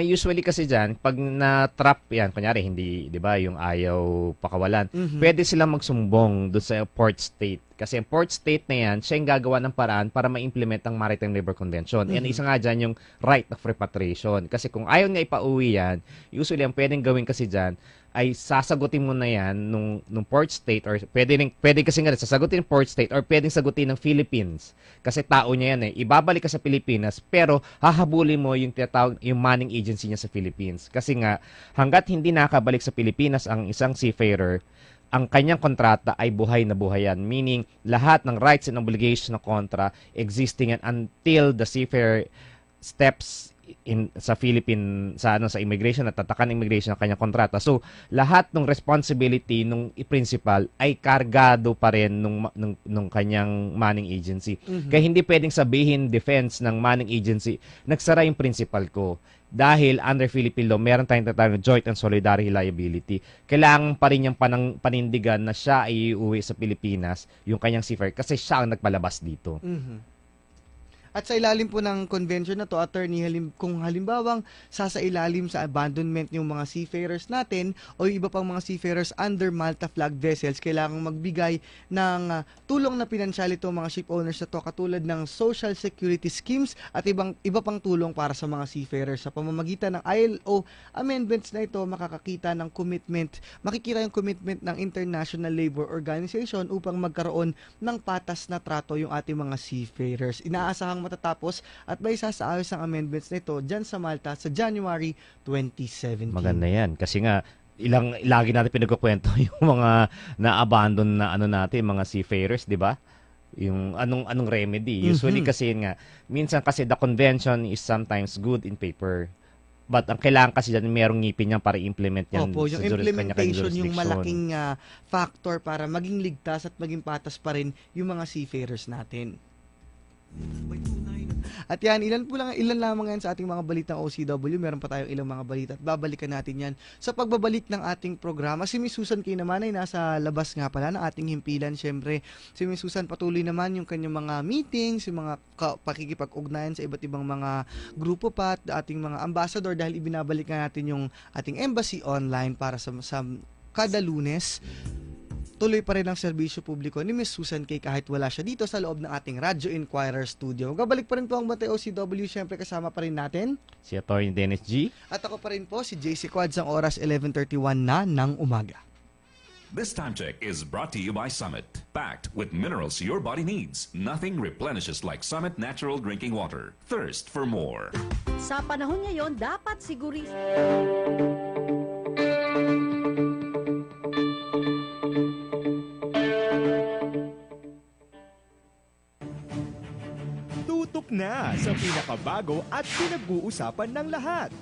Usually kasi dyan, pag na-trap yan, kunyari, hindi, di ba, yung ayaw pakawalan, pwede silang magsumbong doon sa port state. Kasi ang port state na yan, siya yung gagawa ng paraan para ma-implement ang Maritime Labor Convention. And isa nga dyan yung right of repatriation. Kasi kung ayaw niya ipauwi yan, usually ang pwedeng gawin kasi dyan, ay sasagutin mo na yan nung port state or pwede kasi nga sasagutin ng port state or pwedeng sagutin ng Philippines. Kasi tao niya yan Ibabalik ka sa Pilipinas pero hahabulin mo yung yung manning agency niya sa Philippines. Kasi nga hangga't hindi nakabalik sa Pilipinas ang isang seafarer, ang kanyang kontrata ay buhay na buhayan. Meaning lahat ng rights and obligations ng kontra existing yan until the seafarer steps sa immigration at tatakan immigration ng kanyang kontrata. So, lahat ng responsibility nung principal ay kargado pa rin nung kanyang manning agency. Kaya hindi pwedeng sabihin defense ng manning agency, nagsara yung principal ko. Dahil under Philippine law, meron tayong tatawag na joint and solidarity liability. Kailangan pa rin niyang panindigan na siya ay iuwi sa Pilipinas, yung kanyang seafarer, kasi siya ang nagpalabas dito. At sa ilalim po ng convention na to, attorney, kung halimbawang sasailalim sa abandonment yung mga seafarers natin o yung iba pang mga seafarers under Malta flag vessels, kailangang magbigay ng tulong na pinansyal itong mga ship owners na to, katulad ng social security schemes at iba pang tulong para sa mga seafarers. Sa pamamagitan ng ILO amendments na ito, makikita yung commitment ng International Labor Organization upang magkaroon ng patas na trato yung ating mga seafarers. Inaasahang matatapos at may sasaayos ang amendments na ito dyan sa Malta sa January 2017. Maganda yan. Kasi nga, lagi natin pinagkukwento yung mga na-abandon na natin, mga seafarers, di ba? Yung anong remedy. Usually kasi nga, minsan kasi the convention is sometimes good in paper. But ang kailangan kasi dyan, merong ngipin niyan para i-implement yan. Opo, yung implementation yung malaking factor para maging ligtas at maging patas pa rin yung mga seafarers natin. At yan, ilan lamang yan sa ating mga balitang OCW. Meron pa tayong ilang mga balita at babalikan natin yan sa pagbabalik ng ating programa. Si Miss Susan Kay naman ay nasa labas nga pala ng ating himpilan. Siyempre, si Miss Susan patuloy naman yung kanyang mga meetings, yung mga pakikipag-ugnayan sa iba't ibang mga grupo pa at ating mga ambassador dahil ibinabalik nga natin yung ating embassy online para sa kada Lunes. Tuloy pa rin ang serbisyo publiko ni Miss Susan Kay kahit wala siya dito sa loob ng ating Radyo Inquirer studio. Gabalik pa rin po ang Bantay OCW. Siyempre kasama pa rin natin si Atty. Dennis G. At ako pa rin po si JC Quads. Ang oras 11:31 na ng umaga. This time check is brought to you by Summit. Packed with minerals your body needs. Nothing replenishes like Summit Natural Drinking Water. Thirst for more. Sa panahon ngayon, dapat sigurista. Tutok na sa pinakabago at pinag-uusapan ng lahat.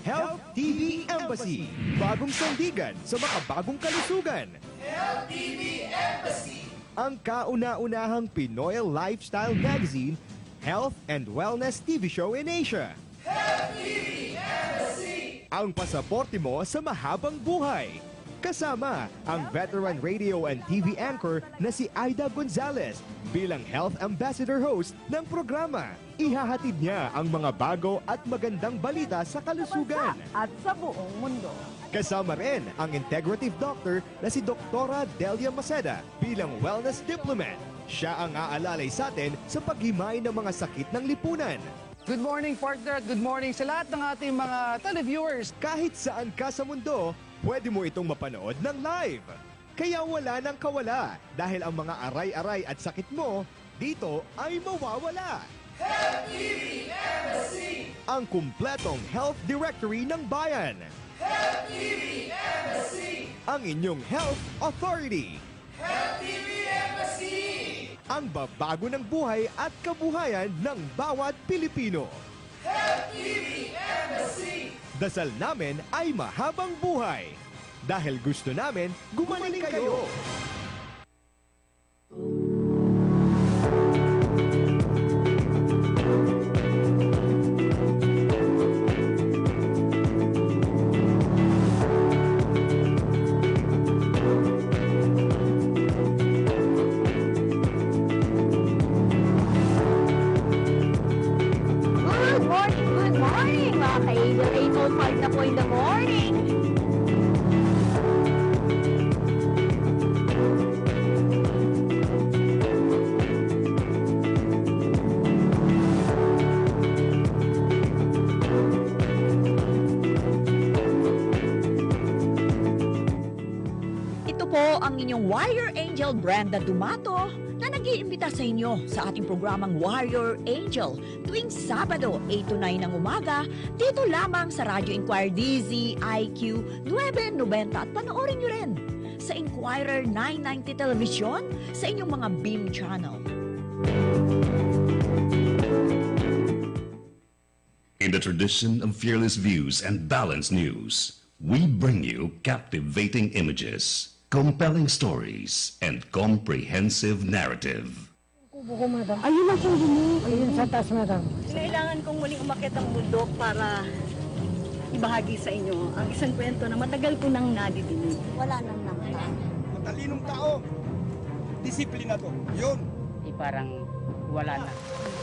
Health TV Embassy. Bagong sandigan sa makabagong kalusugan. Health TV Embassy. Ang kauna-unahang Pinoy lifestyle magazine, health and wellness TV show in Asia. Health TV Embassy. Ang pasaporte mo sa mahabang buhay. Kasama ang veteran radio and TV anchor na si Aida Gonzalez bilang health ambassador host ng programa. Ihahatid niya ang mga bago at magandang balita sa kalusugan at sa buong mundo. Kasama rin ang integrative doctor na si Doktora Delia Maceda bilang wellness diplomat. Siya ang aalalay sa atin sa paghimay ng mga sakit ng lipunan. Good morning, partner, at good morning sa lahat ng ating mga televiewers. Kahit saan ka sa mundo, pwede mo itong mapanood ng live. Kaya wala nang kawala dahil ang mga aray-aray at sakit mo dito ay mawawala. Health TV Embassy. Ang kumpletong health directory ng bayan. Health TV Embassy. Ang inyong health authority. Health TV Embassy. Ang babago ng buhay at kabuhayan ng bawat Pilipino. Health TV Embassy. Dasal namin ay mahabang buhay. Dahil gusto namin, gumaling kayo. Good morning, mga ka-Angel 8:05 na po in the morning. Ito po ang inyong Warrior Angel Brenda Dumato na nag-iimbita sa inyo sa ating programang Warrior Angel tuwing Sabado 8 to 9 ng umaga dito lamang sa Radio Inquirer DZIQ 990 at panoorin nyo rin sa Inquirer 990 Television sa inyong mga beam channel. In the tradition of fearless views and balanced news, we bring you captivating images, compelling stories, and comprehensive narrative. Kubo ko, madam. Ayun ang kubo mo. Ayun sa taas, madam. Kailangan kong muling umakyat ang bundok para ibahagi sa inyo ang isang kwento na matagal ko nang nadidinig. Wala nang nakita. Matalinong tao. Disiplina to. Yun. Parang wala na.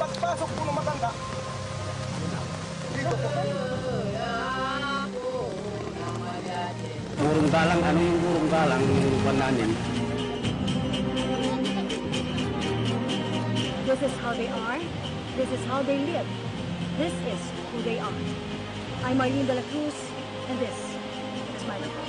Pagpasok po ng matanda. Dito po. Burong galang, ano yung burong galang yung buwan namin? This is how they are. This is how they live. This is who they are. I'm Marlene de la Cruz, and this is my report.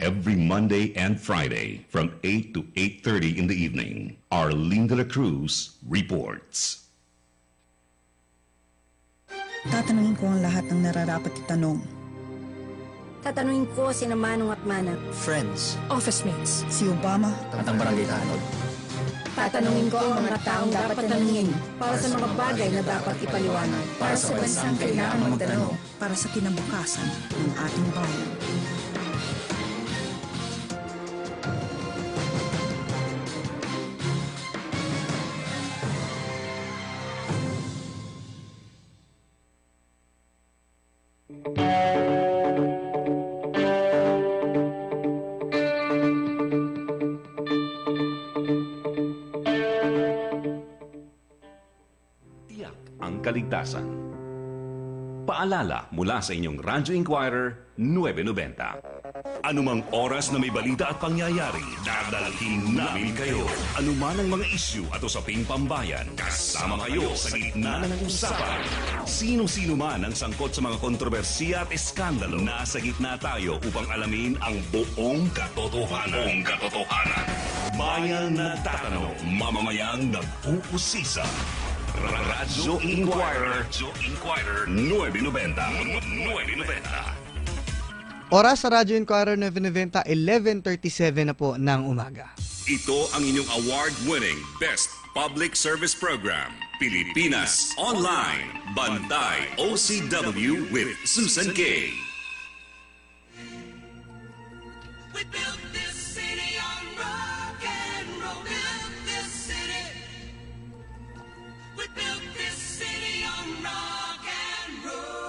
Every Monday and Friday from 8 to 8:30 in the evening, Arlene de la Cruz reports. Tatanungin ko ang lahat ng nararapat itanong. Tatanungin ko sina Manong at Manang. Friends. Office mates. Si Obama. At ang barangay tanod. Tatanungin ko ang mga taong dapat tanungin para sa mga bagay na dapat ipaliwanag. Para sa bansang kailangan magtanong. Para sa kinabukasan ng ating bayan. Tiyak ang kaligtasan. Paalala mula sa inyong Radyo Inquirer 990. Anumang oras na may balita at pangyayari, dadalhin namin kayo. Anuman ang mga isyu at usaping pambayan, kasama kayo sa gitna ng usapan. Sino-sino man ang sangkot sa mga kontrobersiya at eskandalo, nasa gitna tayo upang alamin ang buong katotohanan. Bayan nagtatanong, mamamayang nagpupusisa. Radyo Inquirer, 990. Oras sa Radyo Inquirer 990, 11:37 na po ng umaga. Ito ang inyong award-winning Best Public Service Program, Pilipinas Online, Bantay OCW with Susan K. We built this city on rock and roll. Built this city. We built this city on rock and roll.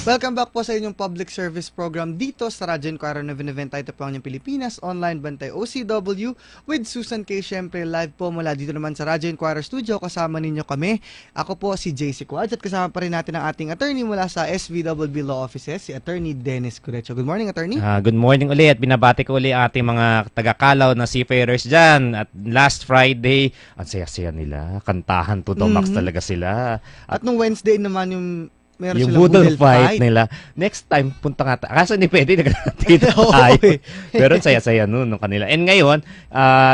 Welcome back po sa inyong public service program dito sa Radyo Inquirer 990. Ito po ang inyong Pilipinas Online, Bantay OCW with Susan K. Siyempre live po mula dito naman sa Radyo Inquirer Studio. Kasama ninyo kami. Ako po si DZIQ at kasama pa rin natin ang ating attorney mula sa SVBB Law Offices, si Attorney Dennis Curecho. Good morning, Attorney. Good morning ulit. Binabati ko ulit ating mga taga-Kalaw na seafarers dyan. At last Friday, ang saya-saya nila. Kantahan to the max talaga sila. At nung Wednesday naman yung meron yung silang boodle fight nila. Next time, punta nga kaso hindi pwede, nagkatid tayo. Pero saya-saya nung kanila. And ngayon,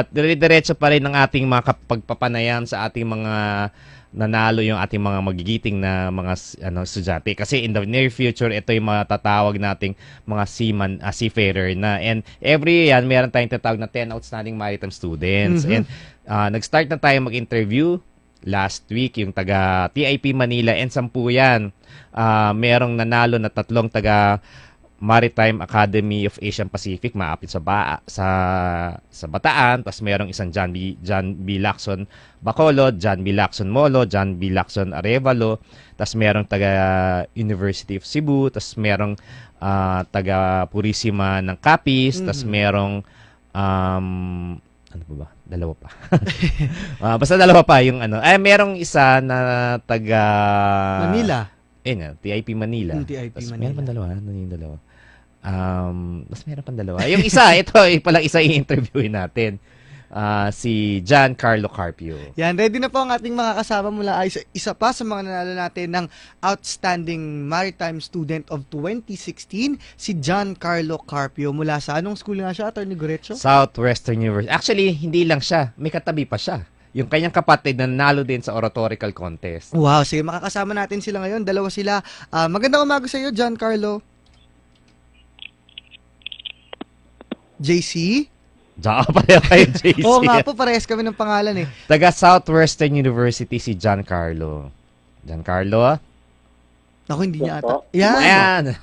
dire-diretso pa rin ang ating mga pagpapanayam sa ating mga nanalo, yung ating mga magigiting na mga estudyante. Kasi in the near future, ito yung matatawag nating mga seafarer na. And every year, meron tayong tatawag na 10 outstanding maritime students. And nag-start na tayo mag-interview last week, yung taga TIP Manila, and 10 yan. Merong nanalo na 3 taga Maritime Academy of Asian Pacific, maapit sa Bataan. Tapos merong isang John B. Lacson Bacolod, John B. Lacson Molo, John B. Lacson Arevalo. Tapos merong taga University of Cebu. Tapos merong taga Purisima ng Capiz. Tapos merong ano ba? Dalawa pa. Basta dalawa pa yung merong isa na taga Manila. TIP Manila. TIP Tas Manila. meron pang dalawa. Ano yung dalawa? Mas meron pang dalawa. Yung isa, ito, palang isa i-interviewin natin. Si John Carlo Carpio. Yan, ready na po ang ating mga kasama mula ay isa pa sa mga nanalo natin ng Outstanding Maritime Student of 2016, si John Carlo Carpio. Mula sa anong school nga siya, Attorney Gurecho? Southwestern University. Actually, hindi lang siya. May katabi pa siya. Yung kanyang kapatid na nanalo din sa oratorical contest. Wow, sige, makakasama natin sila ngayon. Dalawa sila. Magandang umaga sa iyo, John Carlo. JC? Pareho kayo, JC. Oo nga po, parehas kami ng pangalan eh. Taga Southwestern University si John Carlo. John Carlo? Ako, hindi niya ata. Yan!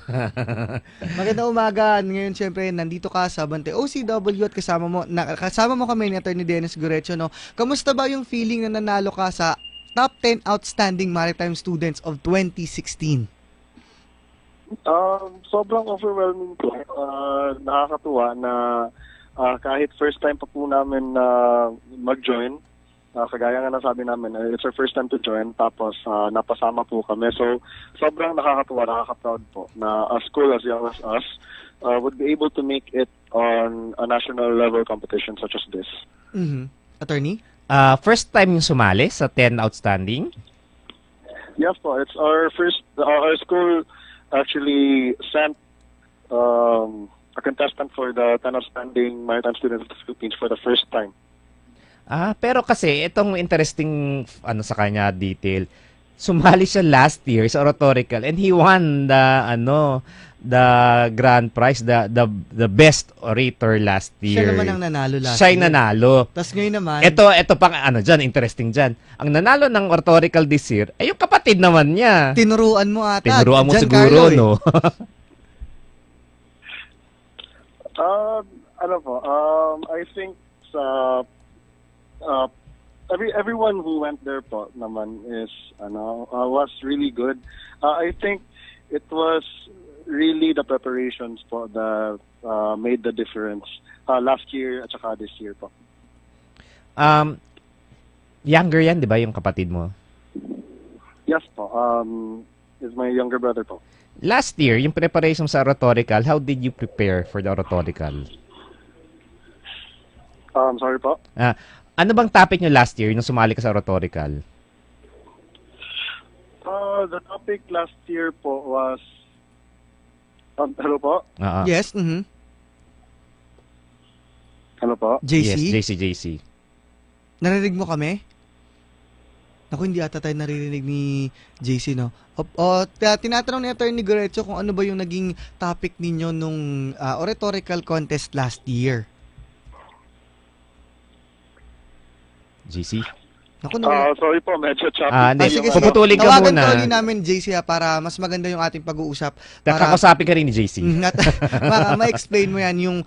Magandang umaga. Ngayon, syempre, nandito ka sa Bantay OCW at kasama mo kami ni Attorney Dennis Gurecho, no? Kamusta ba yung feeling na nanalo ka sa Top 10 Outstanding Maritime Students of 2016? Sobrang overwhelming po. Nakakatuwa na kahit first time pa po namin mag-join, kagaya nga nasabi namin, it's our first time to join, tapos napasama po kami. So, sobrang nakakatuwa, nakaka-proud po na a school as young as us would be able to make it on a national level competition such as this. Attorney? First time yung sumali sa 10 outstanding? Yes po, it's our first, our school actually sent a contestant for the 10 outstanding maritime students of the Philippines for the first time. Pero kasi itong interesting sa kanya detail, sumali siya last year sa oratorical and he won the grand prize, the best orator last year. Siya naman ang nanalo last year. Siya yung nanalo. Tapos ngayon naman, ito pang interesting dyan. Ang nanalo ng oratorical this year ay yung kapatid naman niya. Tinuruan mo ata. Tinuruan mo John siguro, Carlo, no? I think everyone who went there po naman is was really good. I think it was really the preparations po, the made the difference last year at saka this year po. Younger yan, di ba, yung kapatid mo? Yes po. Is my younger brother po. Last year, yung preparation sa oratorical, how did you prepare for the oratorical? Sorry po? Ano bang topic nyo last year nung sumali ka sa oratorical? The topic last year po was... hello po? Yes, Hello po? JC? Yes, JC. Narinig mo kami? Naku, hindi ata tayo naririnig ni JC, no? Tinatanong ni Atty. Gorecho kung ano ba yung naging topic ninyo nung oratorical contest last year. JC? Naku, sorry po, medyo choppy. Sige, puputulin ka tawagan muna. ko ulit namin, JC, para mas maganda yung ating pag-uusap. Kakasapin ka rin ni JC. Para ma-explain mo yan yung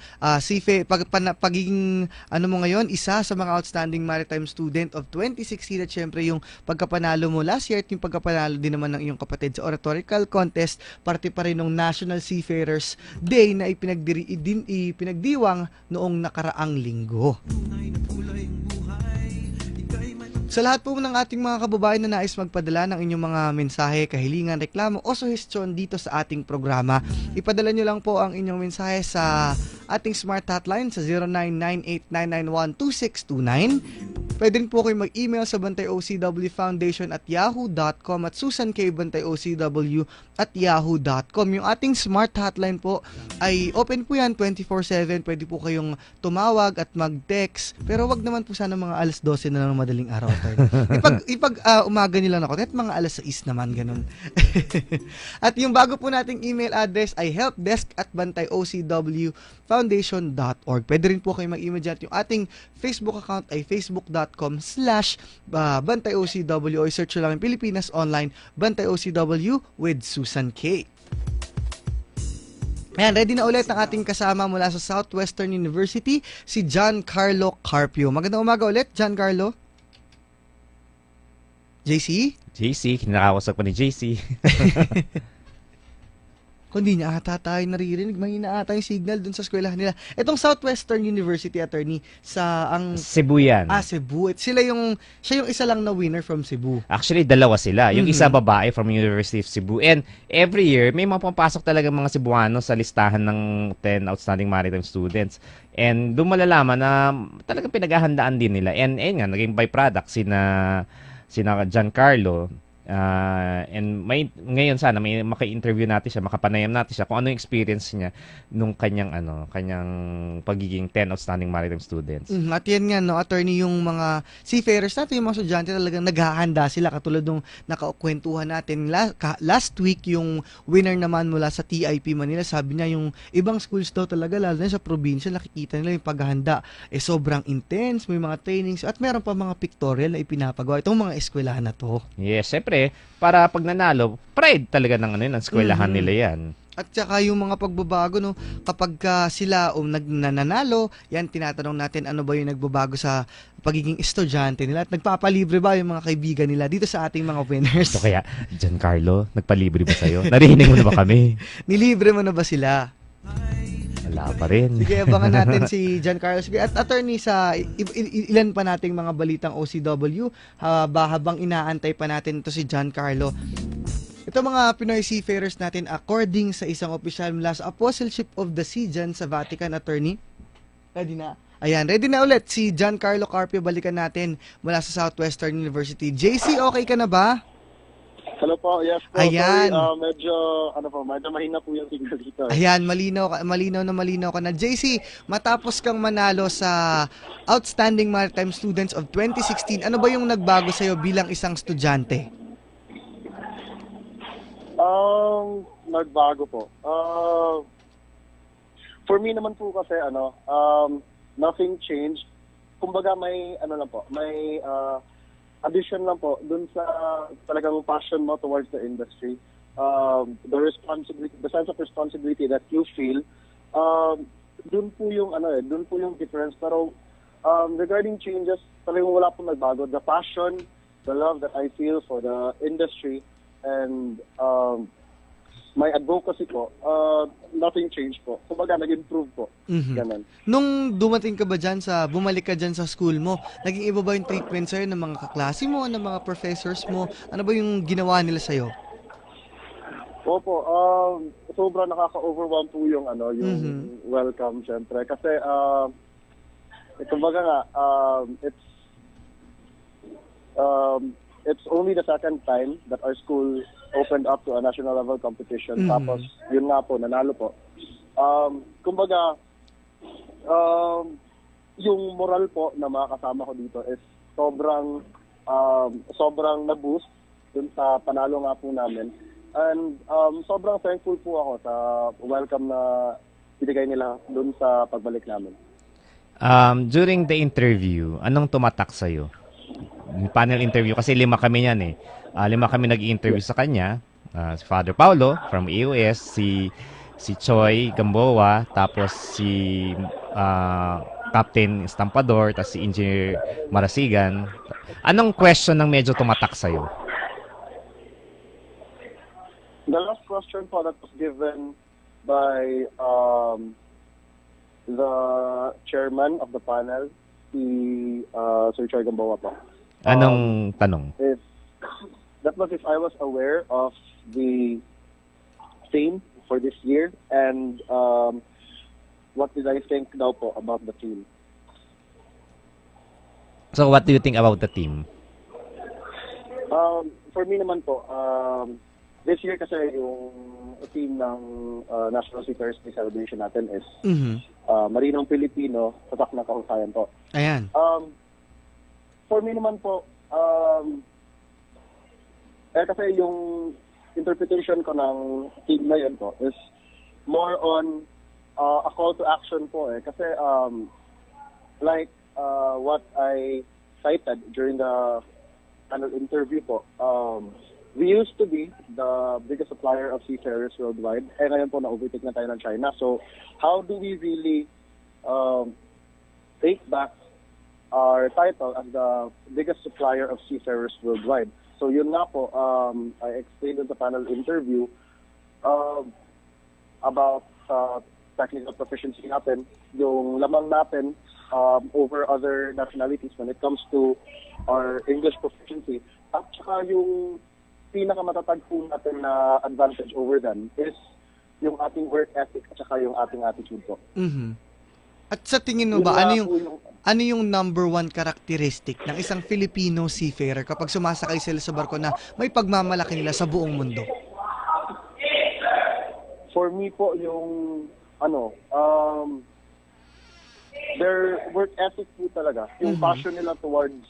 pagiging mo ngayon, isa sa mga outstanding maritime student of 2016 at syempre yung pagkapanalo mo last year at yung pagkapanalo din naman ng iyong kapatid sa oratorical contest, parte pa rin ng National Seafarers Day na ipinagdiwang noong nakaraang linggo. Sa lahat po ng ating mga kababayan na nais magpadala ng inyong mga mensahe, kahilingan, reklamo o suhestyon dito sa ating programa, ipadala nyo lang po ang inyong mensahe sa ating smart hotline sa 0998-991-2629. Pwede rin po kayo mag-email sa Bantay OCW Foundation at yahoo.com at Susan K. Bantay OCW at yahoo.com. Yung ating smart hotline po ay open po yan 24/7. Pwede po kayong tumawag at mag-text. Pero wag naman po sana mga alas 12 na ng madaling araw. Umaga nila na ako. At mga alas 6 naman, ganun. At yung bago po nating email address ay helpdesk@bantayocwfoundation.org. Pwede rin po kayo mag-email dyan. Yung ating Facebook account ay facebook.com/Bantay OCW o search lang yung Pilipinas Online Bantay OCW with Susan K. Ayan, ready na ulit ang ating kasama mula sa Southwestern University, si John Carlo Carpio. Magandang umaga ulit, John Carlo. JC? JC, kinakausap ko ni JC. Kung di niya ata tayo naririnig, mahina ata yung signal dun sa eskwelahan nila. Itong Southwestern University, attorney, sa Cebu yan. Cebu. Siya yung isa lang na winner from Cebu. Actually, dalawa sila. Yung isa babae from University of Cebu. And every year, may mga pumapasok talaga mga Cebuano sa listahan ng 10 outstanding maritime students. And doon malalaman na talagang pinaghahandaan din nila. And nga, naging byproduct sina Giancarlo. And ngayon sana may maka-interview natin siya, makapanayam natin siya kung ano yung experience niya nung kanyang pagiging 10 outstanding maritime students. At yan nga, no, attorney, yung mga seafarers natin, yung mga estudyante talagang naghahanda sila katulad nung nakakwentuhan natin last week. Yung winner naman mula sa TIP Manila, sabi niya yung ibang schools daw talaga, lalo na sa probinsya, nakikita nila yung paghahanda sobrang intense, may mga trainings at meron pa mga pictorial na ipinapagawa itong mga eskwelahan na to. Yes, syempre para pag nanalo, pride talaga ng ng eskwelahan nila yan. At saka yung mga pagbabago, no, kapag sila nananalo, yan tinatanong natin ano ba yung nagbabago sa pagiging estudyante nila at nagpapalibre ba yung mga kaibigan nila dito sa ating mga winners. So kaya, Giancarlo, nagpalibre ba sa'yo? Narinig mo na ba kami? Nilibre mo na ba sila? Wala pa rin. Sige, abangan natin si Giancarlo. Sige, at attorney, sa ilan pa nating mga balitang OCW, habang inaantay pa natin ito si Giancarlo. Ito mga Pinoy seafarers natin, according sa isang opisyal mula sa Apostleship of the Sea dyan sa Vatican, attorney. Ready na? Ayan, ready na ulit si Giancarlo Carpio. Balikan natin mula sa Southwestern University. JC, okay ka na ba? Hello po, yes po. Ayan. Sorry, medyo mahina po yung signal dito. Ayan, malinaw ka na. JC, matapos kang manalo sa Outstanding Maritime Students of 2016, ano ba yung nagbago sa'yo bilang isang estudyante? Nagbago po. For me naman po kasi, nothing changed. Kumbaga may, may addition lang po dun sa talagang passion mo towards the industry, the sense of responsibility that you feel, dun po yung difference. Pero regarding changes, talagang wala pong nagbago. The passion, the love that I feel for the industry, and my advocacy po, nothing changed po. Kumbaga, nag-improve po. Ganun. Nung dumating ka ba dyan bumalik ka dyan sa school mo, naging iba ba yung treatment sa'yo ng mga kaklase mo, ng mga professors mo? Ano ba yung ginawa nila sa'yo? Opo, sobrang nakaka-overwhelm po yung welcome, syempre. Kasi, kumbaga nga, it's only the second time that our school opened up to a national level competition. Tapos, yun nga po, nanalo po. Kumbaga, yung moral po na mga kasama ko dito is sobrang na-boost dun sa panalo nga po namin. And sobrang thankful po ako sa welcome na binigay nila dun sa pagbalik namin. During the interview, anong tumatak sa'yo? Panel interview, kasi 5 kami yan eh. 5 kami nag-i-interview sa kanya. Si Father Paulo from AOS, si Choi Gamboa, tapos si Captain Estampador, tapos si Engineer Marasigan. Anong question ang medyo tumatak sa'yo? The last question po that was given by the chairman of the panel, si Sir Choi Gamboa po. Anong tanong? That was if I was aware of the theme for this year and what did I think daw po about the team. So what do you think about the team? For me naman po, this year kasi yung team ng National Seafarers Day celebration natin is Marinong Filipino, tatak na kahusayan po. Ayan. For me naman po, kasi yung interpretation ko ng team na yun po is more on a call to action po eh. Kasi like what I cited during the panel interview po, we used to be the biggest supplier of seafarers worldwide. Eh ngayon po na-overtake na tayo ng China. So how do we really take back our title as the biggest supplier of seafarers worldwide? So yun nga po, I explained in the panel interview about technical proficiency natin, yung lamang natin over other nationalities when it comes to our English proficiency. At saka yung pinakamatatag po natin na advantage over them is yung ating work ethic at saka yung ating attitude po. At sa tingin mo ba, ano yung number 1 characteristic ng isang Filipino seafarer kapag sumasakay sila sa barko na may pagmamalaki nila sa buong mundo? For me po, yung their work ethic po talaga. Yung passion nila towards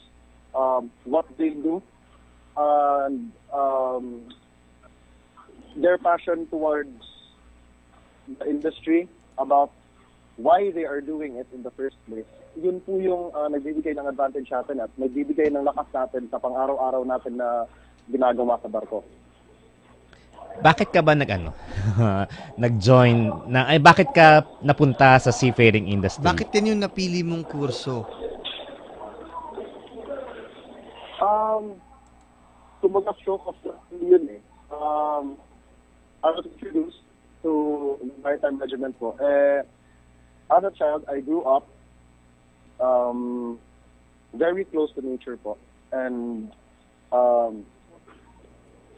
what they do and their passion towards the industry, about why they are doing it in the first place. Yun po yung nagbibigay ng advantage natin at nagbibigay ng lakas natin sa pang-araw-araw natin na ginagawa sa barko. Bakit ka ba nag-join bakit ka napunta sa seafaring industry? Bakit yan yung napili mong kurso? Kumbaga stroke of luck yun eh. I was introduced to maritime regiment po. As a child, I grew up very close to nature po. And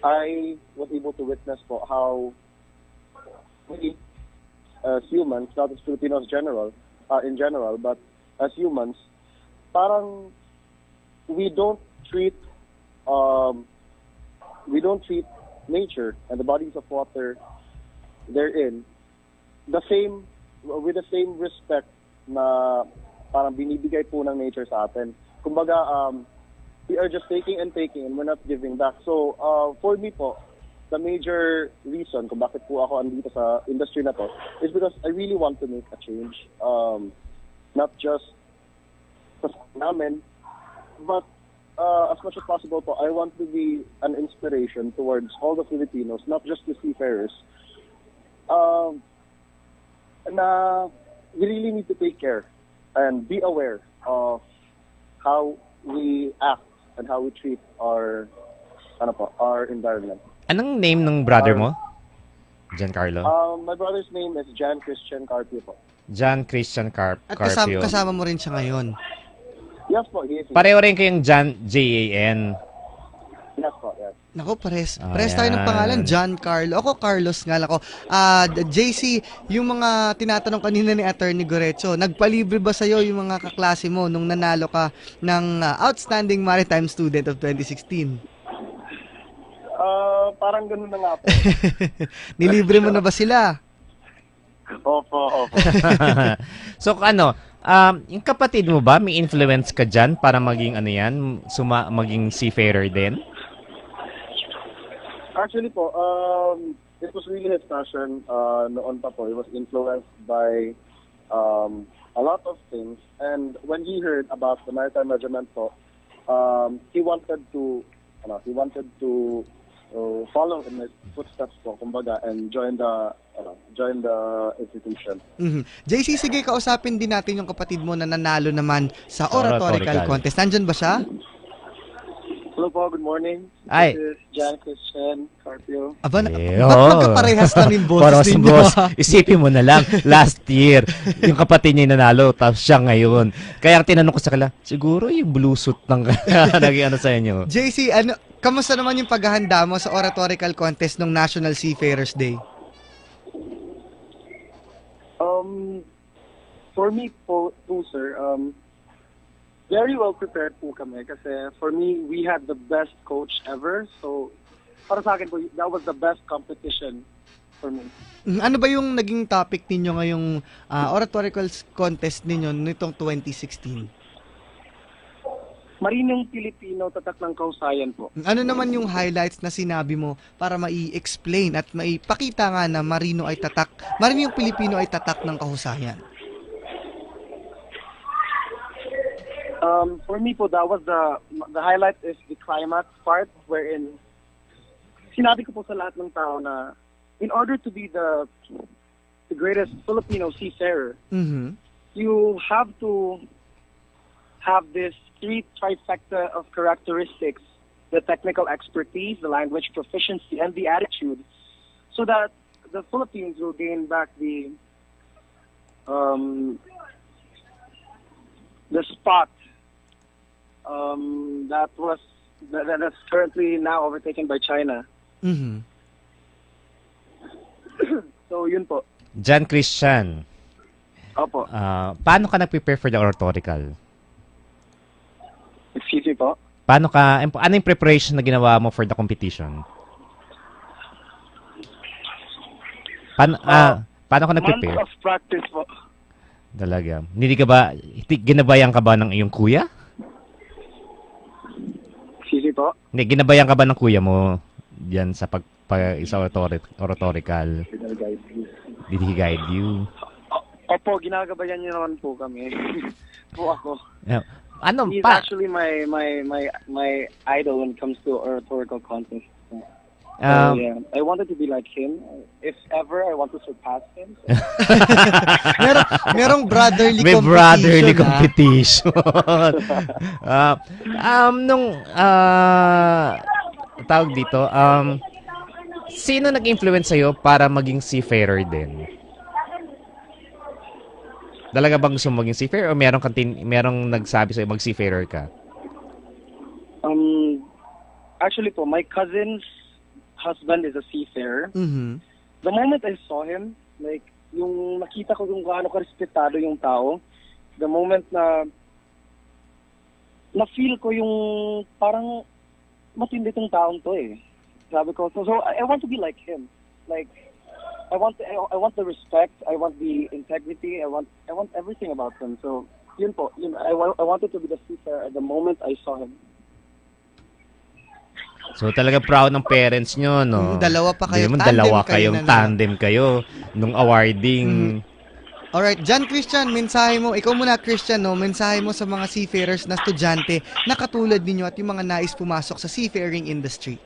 I was able to witness po how we, as humans, not as Filipinos in general, but as humans, parang we don't treat nature and the bodies of water therein with the same respect na parang binibigay po ng nature sa atin. Kumbaga, we are just taking and we're not giving back. So, for me po, the major reason kung bakit po ako andito sa industry na to is because I really want to make a change. Not just sa namin, but as much as possible po, I want to be an inspiration towards all the Filipinos, not just the seafarers. Na we really need to take care and be aware of how we act and how we treat our environment. Anong name ng brother mo? Giancarlo? My brother's name is Jan Christian Carpio po. Jan Christian At Carpio. kasama mo rin siya ngayon. Yes po, he is. Pareho rin kayong Jan, J-A-N. Yes po, yes. Nako, pares Ayan. tayo ng pangalan, John Carlo. Ako, Carlos nga lang ako. JC, yung mga tinatanong kanina ni Attorney Gorecho, nagpalibre ba sa'yo yung mga kaklase mo nung nanalo ka ng Outstanding Maritime Student of 2016? Parang ganun na nga po. Nilibre mo na ba sila? Opo. So yung kapatid mo ba, may influence ka dyan para maging maging seafarer din? Actually po, it was really his passion noon pa po. He was influenced by a lot of things. And when he heard about the Maritime Regiment po, he wanted to follow in his footsteps po, kumbaga, and join the institution. JC, sige, kausapin din natin yung kapatid mo na nanalo naman sa oratorical contest. Nandyan ba siya? Hello po, good morning. Ay. This is Jan Christian Carpio. Aba, ba't magkaparehas lang yung boses ninyo? Boss. Isipin mo na lang, last year, yung kapatid niya yung nanalo, tapos siya ngayon. Kaya tinanong ko sa kanila, siguro yung bluesut ng naging sa inyo. JC, kamusta naman yung paghahanda mo sa oratorical contest ng National Seafarers Day? For me po, sir, very well prepared po kami kasi for me, we had the best coach ever. So, para sa akin po, that was the best competition for me. Ano ba yung naging topic ninyo ngayong oratorical contest ninyo nitong 2016? Marinong Filipino, tatak ng kahusayan po. Ano naman yung highlights na sinabi mo para mai-explain at maipakita nga na Marinong Pilipino ay tatak ng kahusayan? For me po, that was the highlight is the climax part wherein sinabi ko po sa lahat ng tao na in order to be the greatest Filipino seafarer, you have to have this three trifecta of characteristics: the technical expertise, the language proficiency, and the attitude, so that the Philippines will gain back the spot that's currently now overtaken by China. So yun po. Jan Christian. Opo. Paano ka nag-prepare for the oratorical? Excuse me po? Ano yung preparation na ginawa mo for the competition? Paano ka nag-prepare? Months of practice po. Talaga. Ginabayan ka ba ng iyong kuya? Excuse me po? Ginabayan ka ba ng kuya mo diyan sa sa oratorical? Did he guide you? Opo, ginagabayan niyo naman po kami. Po ako. Yeah. He's actually my idol when it comes to oratorical contest. Yeah, I wanted to be like him. If ever, I want to surpass him. Merong brotherly May competition. brotherly competition. Tawag dito, sino nag-influence sa'yo para maging seafarer din? Talaga bang gusto mo maging seafarer o merong nagsabi sa'yo mag-seafarer ka? Actually po, my cousin's husband is a seafarer. The moment I saw him, like, yung nakita ko kung gaano karespetado yung tao, the moment na na-feel ko yung parang matindi tong taong to eh. Sabi ko, so I want to be like him. Like, I want the respect, I want the integrity, I want everything about him. So, yun po, I wanted to be the seafarer at the moment I saw him. So talaga proud ng parents nyo, no? Dalawa pa kayo, tandem kayo nung awarding. Alright, John Christian, mensahe mo, ikaw muna Christian, no? Mensahe mo sa mga seafarers na estudyante na katulad ninyo at yung mga nais pumasok sa seafaring industry.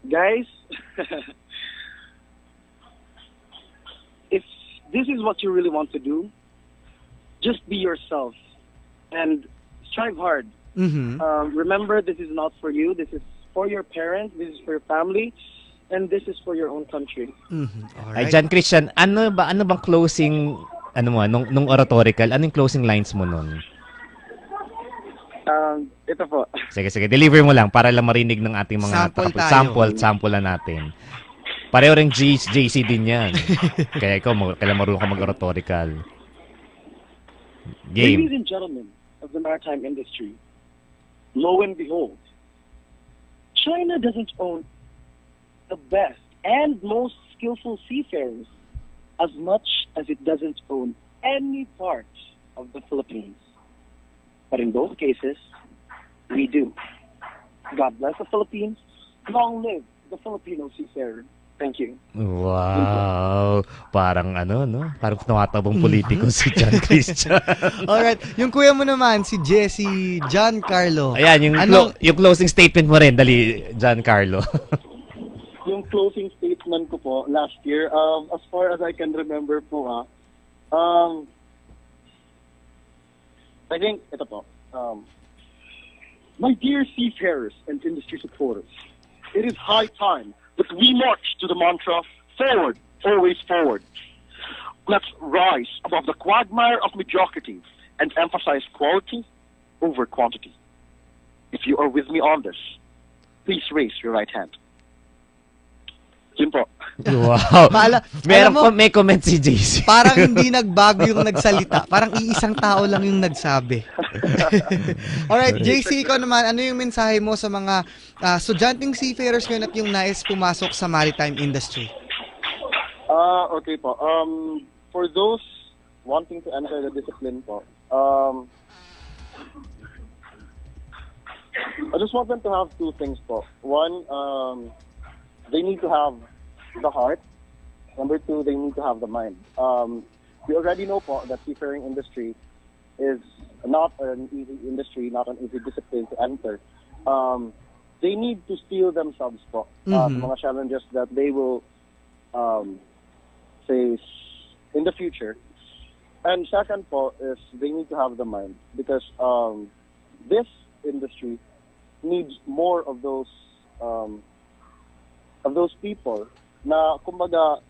Guys, if this is what you really want to do, just be yourself and strive hard. Remember, this is not for you. This is for your parents, this is for your family, and this is for your own country. Ay, John Christian, ano bang closing, nung oratorical, anong closing lines mo nun? Ito po. Sige, deliver mo lang para lang marinig ng ating mga sample lang natin. Pareho rin JC din yan. Kaya ikaw, kailan marunong ka mag-oratorical. Game. Ladies and gentlemen of the maritime industry, lo and behold, China doesn't own the best and most skillful seafarers as much as it doesn't own any part of the Philippines. But in both cases, we do. God bless the Philippines. Long live the Filipino seafarer. Thank you. Wow. Parang parang tumatabong politiko si John Christian. Alright, yung kuya mo naman, si Jesse Giancarlo. Ayan, yung closing statement mo rin. Dali, Giancarlo. Yung closing statement ko po last year, as far as I can remember po, I think, ito po, my dear seafarers and industry supporters, it is high time that we march to the mantra, forward, always forward. Let's rise above the quagmire of mediocrity and emphasize quality over quantity. If you are with me on this, please raise your right hand. Yun po. Wow. May comment si JC. Parang hindi nagbago yung nagsalita. Parang iisang tao lang yung nagsabi. Alright, JC, ikaw naman, ano yung mensahe mo sa mga estudyanteng seafarers ngayon at yung nais pumasok sa maritime industry? Okay po. For those wanting to enter the discipline po, I just want them to have two things po. One, they need to have the heart. Number two, they need to have the mind. We already know po that seafaring industry is not an easy industry, not an easy discipline to enter. They need to steel themselves po sa mga challenges that they will face in the future. And second po is they need to have the mind because this industry needs more of those people na kumbaga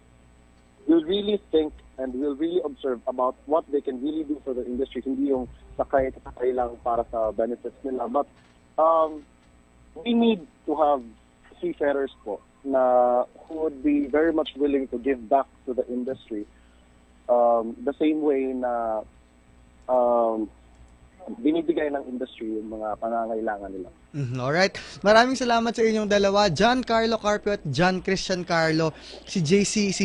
will really think and will really observe about what they can really do for the industry, hindi yung sakay lang para sa benefits nila. But we need to have seafarers po na who would be very much willing to give back to the industry the same way na binibigay ng industry yung mga pangangailangan nila. Alright. Maraming salamat sa inyong dalawa, Giancarlo Carpio at John Christian Carlo. Si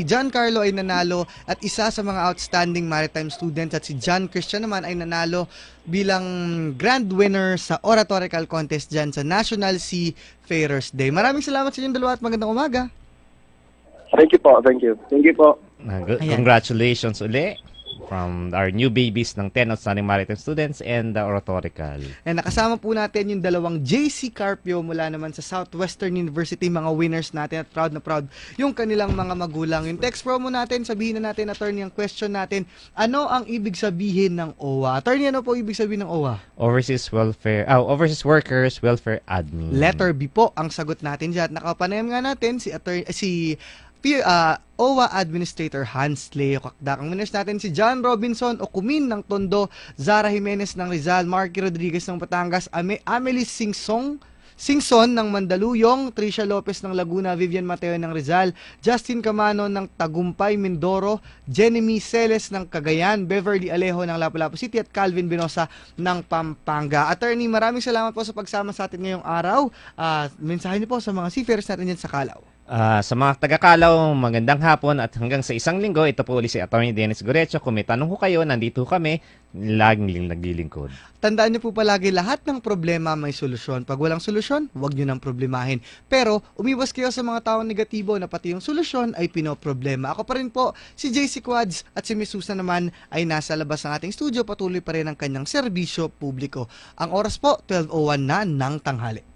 Giancarlo ay nanalo at isa sa mga outstanding maritime students at si John Christian naman ay nanalo bilang grand winner sa oratorical contest dyan sa National Seafarers Day. Maraming salamat sa inyong dalawa at magandang umaga. Thank you po. Thank you. Thank you po. Congratulations uli from our new babies ng 10 outstanding maritime students and the oratorical. And nakasama po natin yung dalawang JC Carpio mula naman sa Southwestern University, mga winners natin at proud na proud yung kanilang mga magulang. Yung text promo natin, sabihin na natin, attorney, ang question natin, ano ang ibig sabihin ng OWA? Attorney, ano po ibig sabihin ng OWA? Overseas Workers Welfare Admin. Letter B po ang sagot natin dyan. Nakapanayam nga natin si OWA Administrator Hans Leo Kakdak. Ang winners natin si John Robinson Okumin ng Tondo, Zara Jimenez ng Rizal, Marky Rodriguez ng Batangas, Amelie Singson ng Mandaluyong, Tricia Lopez ng Laguna, Vivian Mateo ng Rizal, Justin Camano ng Tagumpay, Mindoro, Jenemy Celes ng Cagayan, Beverly Alejo ng Lapu-Lapu City at Calvin Binosa ng Pampanga. Attorney, maraming salamat po sa pagsama sa atin ngayong araw. Mensahe niyo po sa mga seafarers natin dyan sa Calao. Sa mga taga-Calao, magandang hapon at hanggang sa isang linggo, ito po ulit si Atty. Dennis Gorecho. Kung may tanong ko kayo, nandito kami, laging naglilingkod. Tandaan niyo po palagi, lahat ng problema may solusyon. Pag walang solusyon, huwag niyo nang problemahin. Pero, umiwas kayo sa mga taong negatibo na pati yung solusyon ay pinoproblema. Ako pa rin po, si JC Quads at si Miss Susan naman ay nasa labas ng ating studio, patuloy pa rin ang kanyang serbisyo publiko. Ang oras po, 12:01 na ng tanghali.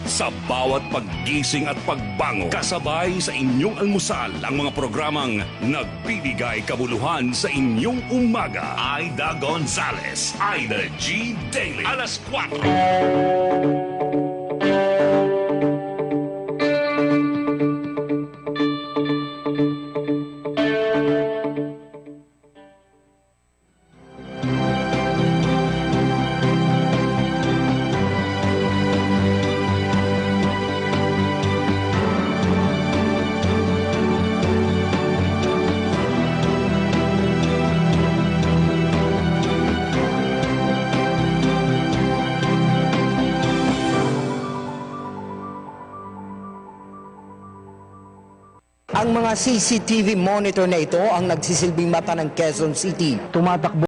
Sa bawat paggising at pagbango, kasabay sa inyong almusal ang mga programang nagbibigay kabuluhan sa inyong umaga. Aida Gonzalez, Aida G. Daily, alas 4. Ang mga CCTV monitor na ito ang nagsisilbing mata ng Quezon City. Tumatakbo